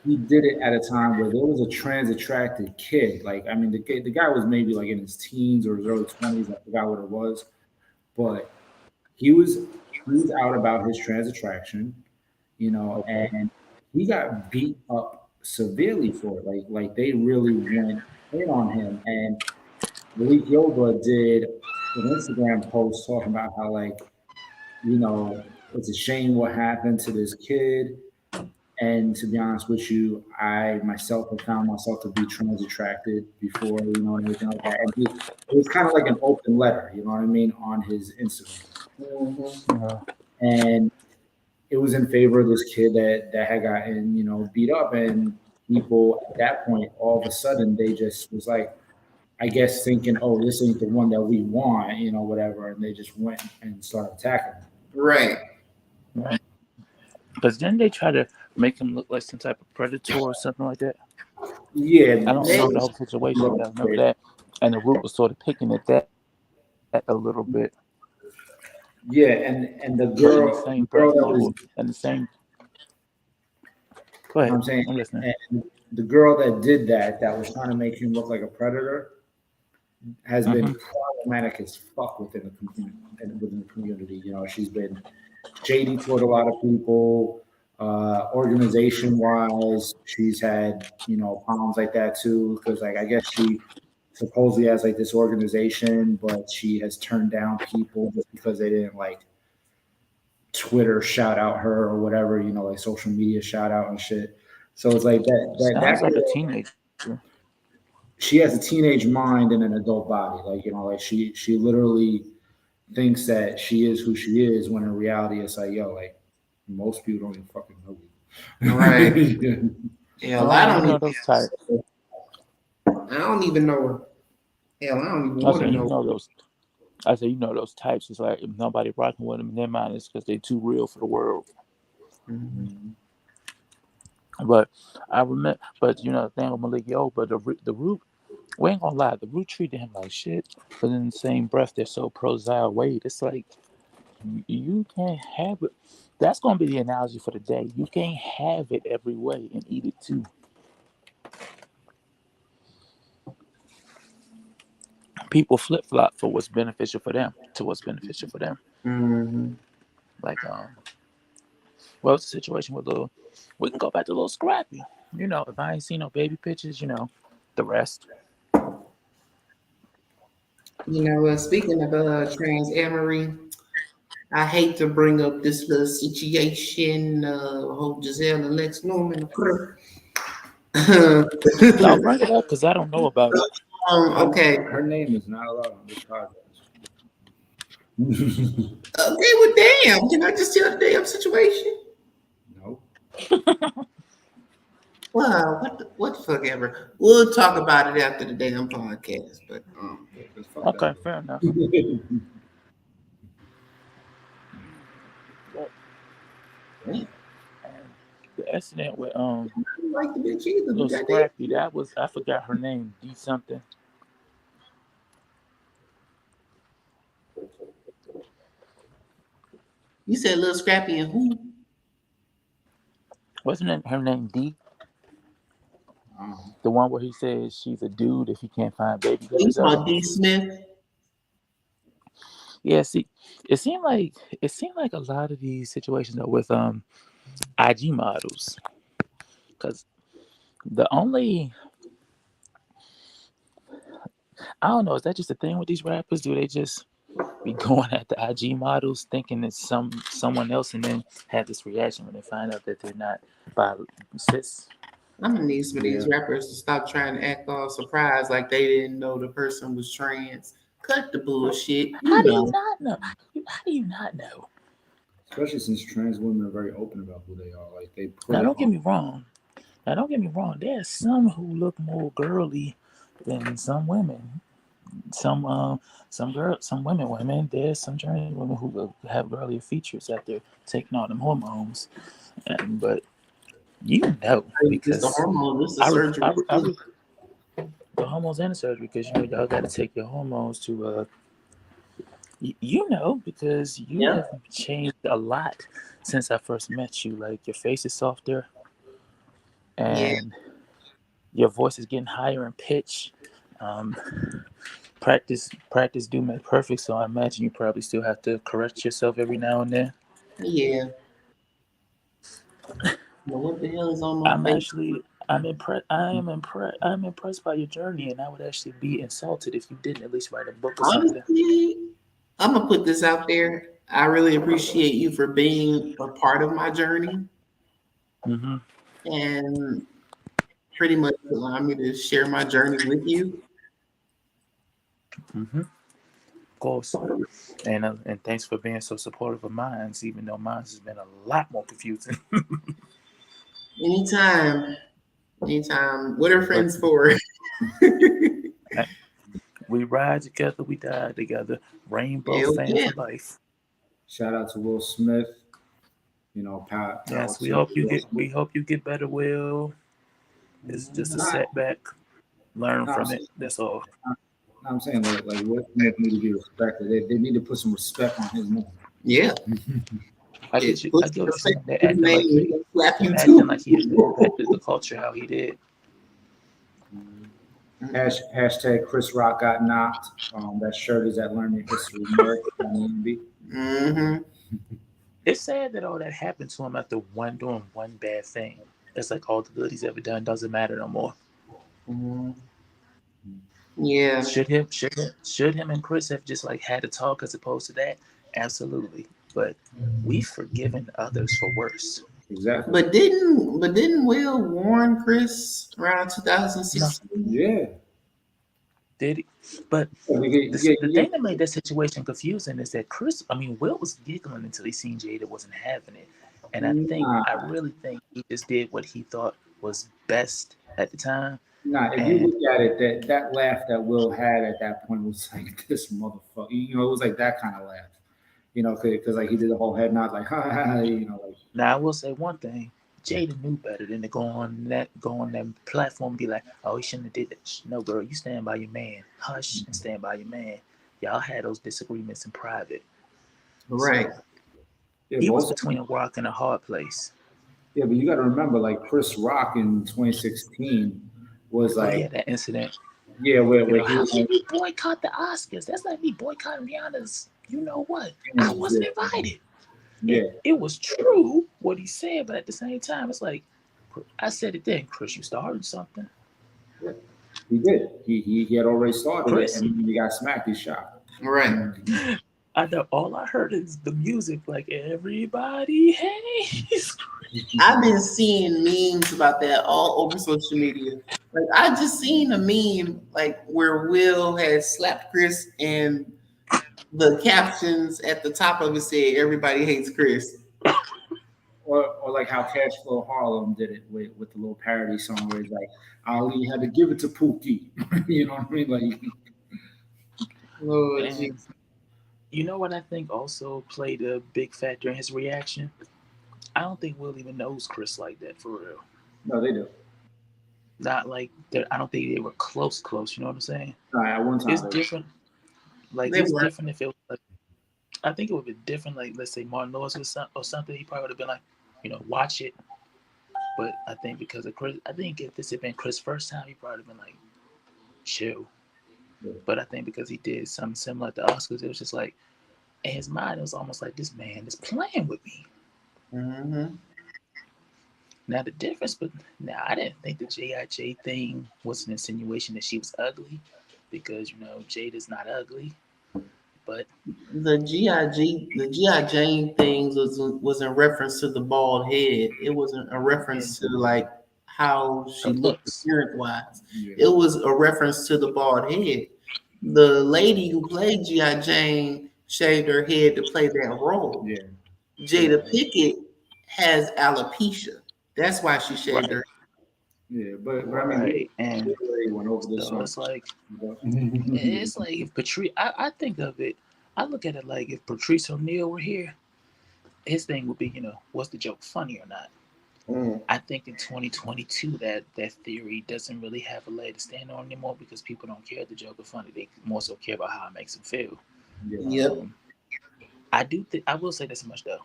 He did it at a time where there was a trans attracted kid. Like, I mean, the guy was maybe like in his teens or his early 20s. I forgot what it was, but he was he was out about his trans attraction, Okay. and he got beat up severely for it. Like they really went in on him. And Malik Yoba did an Instagram post talking about how it's a shame what happened to this kid. And to be honest with you, I myself have found myself to be trans attracted before, and everything like that. And it was kind of like an open letter, you know what I mean, on his Instagram. Mhm. Uh, And it was in favor of this kid that had gotten, beat up. And people at that point, all of a sudden, they just was like, I guess thinking, oh, this ain't the one that we want, whatever. And they just went and started attacking him. Right. right. Because then they try to make him look like some type of predator or something like that. Yeah, I don't They remember the whole situation, but I remember that. And the root was sort of picking at that a little bit. yeah, and the But in the girl, the same girl breath, that they was, will, in the same, go ahead, I'm saying, I'm listening. and the girl that did that was trying to make him look like a predator, has Mm-hmm. been problematic as fuck within the community. And within the community, she's been shady toward a lot of people. Organization wise, she's had problems like that too. Because like I guess she supposedly has like this organization, but she has turned down people just because they didn't like Twitter shout out her or whatever, like social media shout out and shit. So it's like that Sounds like a girl, teenager. she has a teenage mind and an adult body. Like, like she literally thinks that she is who she is when in reality it's like, yo, like most people don't even fucking know right. you. Hell, Oh, you know those types. I don't even know her. Hell, I don't even I want say to you know. know those. I say you know those types. It's like if nobody rocking with them in their mind, it's because they too real for the world. Mhm. But I remember, but the thing with Malik Yo, but the root, we ain't gonna lie, the root treated him like shit. But in the same breath, they're so pro Zaya Wade. It's like you can't have it. That's gonna be the analogy for the day. You can't have it every way and eat it too. People flip flop for what's beneficial for them to what's beneficial for them. Mhm. Like well, it's a situation with little. We can go back to little Scrappy. If I ain't seen no baby pictures, the rest. Speaking of trans Amory, I hate to bring up this little situation, whole Giselle and Lex Norman. No, bring it up because I don't know about it. Okay. Her name is not allowed on this podcast. Okay, well, damn. Can I just tell the damn situation? No. Wow, what the fuck ever. We'll talk about it after the damn podcast. But Yeah, 'cause fuck that Okay, fair enough. bitch. But damn, the accident with I don't like the bitch either. But little goddamn, Scrappy, that was I forgot her name, D something. you said Little Scrappy and who? Wasn't it her name D? Um, The one where he says she's a dude if he can't find baby You girls out. called D Smith. Yeah, see, it seemed like it seemed like a lot of these situations are with IG models, because the only I don't know, is that just a thing with these rappers? Do they just be going at the IG models thinking it's someone else and then have this reaction when they find out that they're not by cis? I'm gonna need some of these yeah. rappers to stop trying to act all surprised like they didn't know the person was trans. Cut the bullshit. How You do you know. not know? How do you not know? Especially since trans women are very open about who they are. Like they put Now it don't get on. me wrong. Now don't get me wrong. There's some who look more girly than some women. Some women. There's some trans women who will have girlier features after taking all them hormones. But you know It's the because hormone. This is I, re- surgery I, re- I too. re- the hormones and the surgery because y'all got to take your hormones to you know because you Yeah. have changed a lot since I first met you. Like your face is softer Yeah. and your voice is getting higher in pitch. Um, practice do make perfect. So I imagine you probably still have to correct yourself every now and then. Yeah. But what the hell is on my I'm face? actually I'm impressed. I'm impressed by your journey, and I would actually be insulted if you didn't at least write a book or something. Honestly, I'm gonna put this out there. I really appreciate you for being a part of my journey Mm-hmm. and pretty much allow me to share my journey with you. Mm-hmm. Of course. And thanks for being so supportive of mine, even though mine has been a lot more confusing. Anytime, anytime. What are But friends for? uh, we ride together, we die together. Rainbow Hell fan yeah. for life. Shout out to Will Smith. Power Yes, to Will we Smith. hope you get better, Will. It's just a Not, setback. Learn no, I'm from it. saying, That's all. I'm saying like Will Smith need to be respected. They need to put some respect on his name. Yeah. I It get you. I puts get what you're respect saying. They're in his acting like name. He'll slap they're you acting too. like he impacted the culture how he did. Hashtag Chris Rock got knocked. That shirt is at Learning History merch on EMB. Mm-hmm. It's sad that all that happened to him after doing one bad thing. It's like all the good he's ever done doesn't matter no more. Mm-hmm. Yeah. Should him and Chris have just like had a talk as opposed to that? Absolutely. But we've forgiven others for worse. Exactly. But didn't Will warn Chris around No, 2016? Yeah. did he? But the You thing that made that situation confusing is that Will was giggling until he seen Jada wasn't having it. And nah, I really think he just did what he thought was best at the time. nah. If you And look at it, that laugh that Will had at that point was like this motherfucker. It was like that kind of laugh. Because like he did the whole head nod, like ha ha ha. Like now I will say one thing. Jada knew better than to go on that platform and be like, oh, he shouldn't have did that. No, girl, you stand by your man. Hush and stand by your man. Y'all had those disagreements in private. Right. So yeah, he but was also between a rock and a hard place. yeah, but you got to remember, like Chris Rock in 2016 was Oh like yeah, that incident. yeah, where he How was can like, you boycott the Oscars? That's like me boycotting Rihanna's. You know what? I wasn't invited. yeah, It was true what he said, but at the same time, it's like I said it then, Chris. You started something, yeah, he did. He had already started it, Chris. and then he got smacked. He shot. Right. I know all I heard is the music, like everybody, hey, scream. I've been seeing memes about that all over social media. Like I just seen a meme like where Will had slapped Chris and the captions at the top of it said everybody hates Chris. Or like how Cashflow Harlem did it with the little parody song where he's like, Ali had to give it to Pookie. You know what I mean? Like, Lord And Jesus. you know what I think also played a big factor in his reaction? I don't think Will even knows Chris like that for real. no, they do. Not like I don't think they were close. You know what I'm saying? No, at one It's time they different. Like They it's were. different if it was like I think it would be different. Like let's say Martin Lewis or something. He probably would have been like, watch it. But I think because of Chris, I think if this had been Chris' first time, he probably would have been like, chill. were. But I think because he did something similar at the Oscars, it was just like in his mind, it was almost like this man is playing with me. Mm-hmm. Now the difference, but now I didn't think the J.I.J. thing was an insinuation that she was ugly, because Jada's not ugly, but The GI Jane things was in reference to the bald head. It wasn't a yeah, reference to like how her she looked looks, appearance wise. Yeah. It was a reference to the bald head. The lady who played GI Jane shaved her head to play that role. Yeah. Jada Pickett has alopecia. That's why she shaved right, her. Yeah. But I mean, right, we and already went over this so on. it's like if Patrice, I think of it, I look at it like if Patrice O'Neal were here, his thing would be, was the joke funny or not? Mm. I think in 2022 that theory doesn't really have a leg to stand on anymore because people don't care if the joke is funny. They more so care about how it makes them feel. Yeah. Yep. I do think I will say this much though.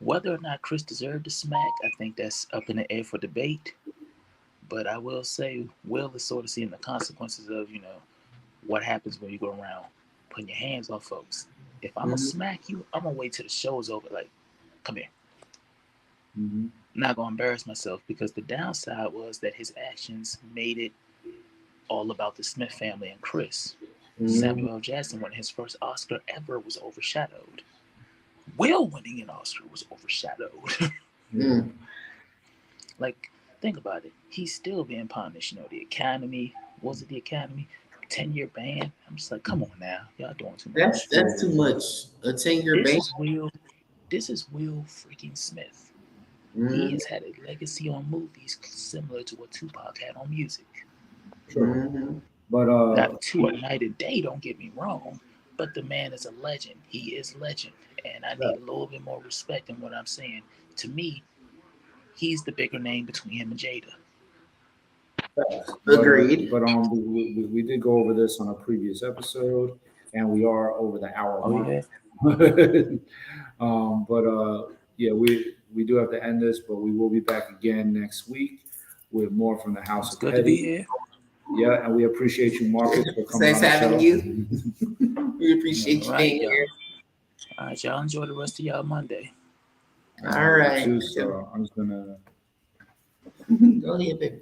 Whether or not Chris deserved a smack, I think that's up in the air for debate. But I will say Will is sort of seeing the consequences of, what happens when you go around putting your hands on folks. If I'm gonna Mhm. smack you, I'm gonna wait till the show's over. Like, come here. Mm-hmm. I'm not gonna embarrass myself because the downside was that his actions made it all about the Smith family and Chris. Mhm. Samuel L. Jackson winning his first Oscar ever was overshadowed. Will winning an Oscar was overshadowed. Yeah. Mm. Like, think about it. He's still being punished. The Academy, was it the Academy? 10-year ban. I'm just like, come on now. Y'all doing too That's much. that's too much. A 10-year This ban. is Will. This is Will freaking Smith. He Mhm. has had a legacy on movies similar to what Tupac had on music. Sure. Mhm. But Now, the two are night and day, don't get me wrong, but the man is a legend. He is legend. And I need a little bit more respect in what I'm saying. To me, he's the bigger name between him and Jada. facts. Agreed. We did go over this on a previous episode, and we are over the hour Oh, mark. yeah. Yeah, we do have to end this, but we will be back again next week with more from the House It's of good to be Petty. here. Yeah, and we appreciate you, Marcus, for It's coming nice on the having show. you. We appreciate All you right, being y'all. here. All right, y'all enjoy the rest of y'all Monday. All You right. too. So I'm just gonna Go ahead, baby.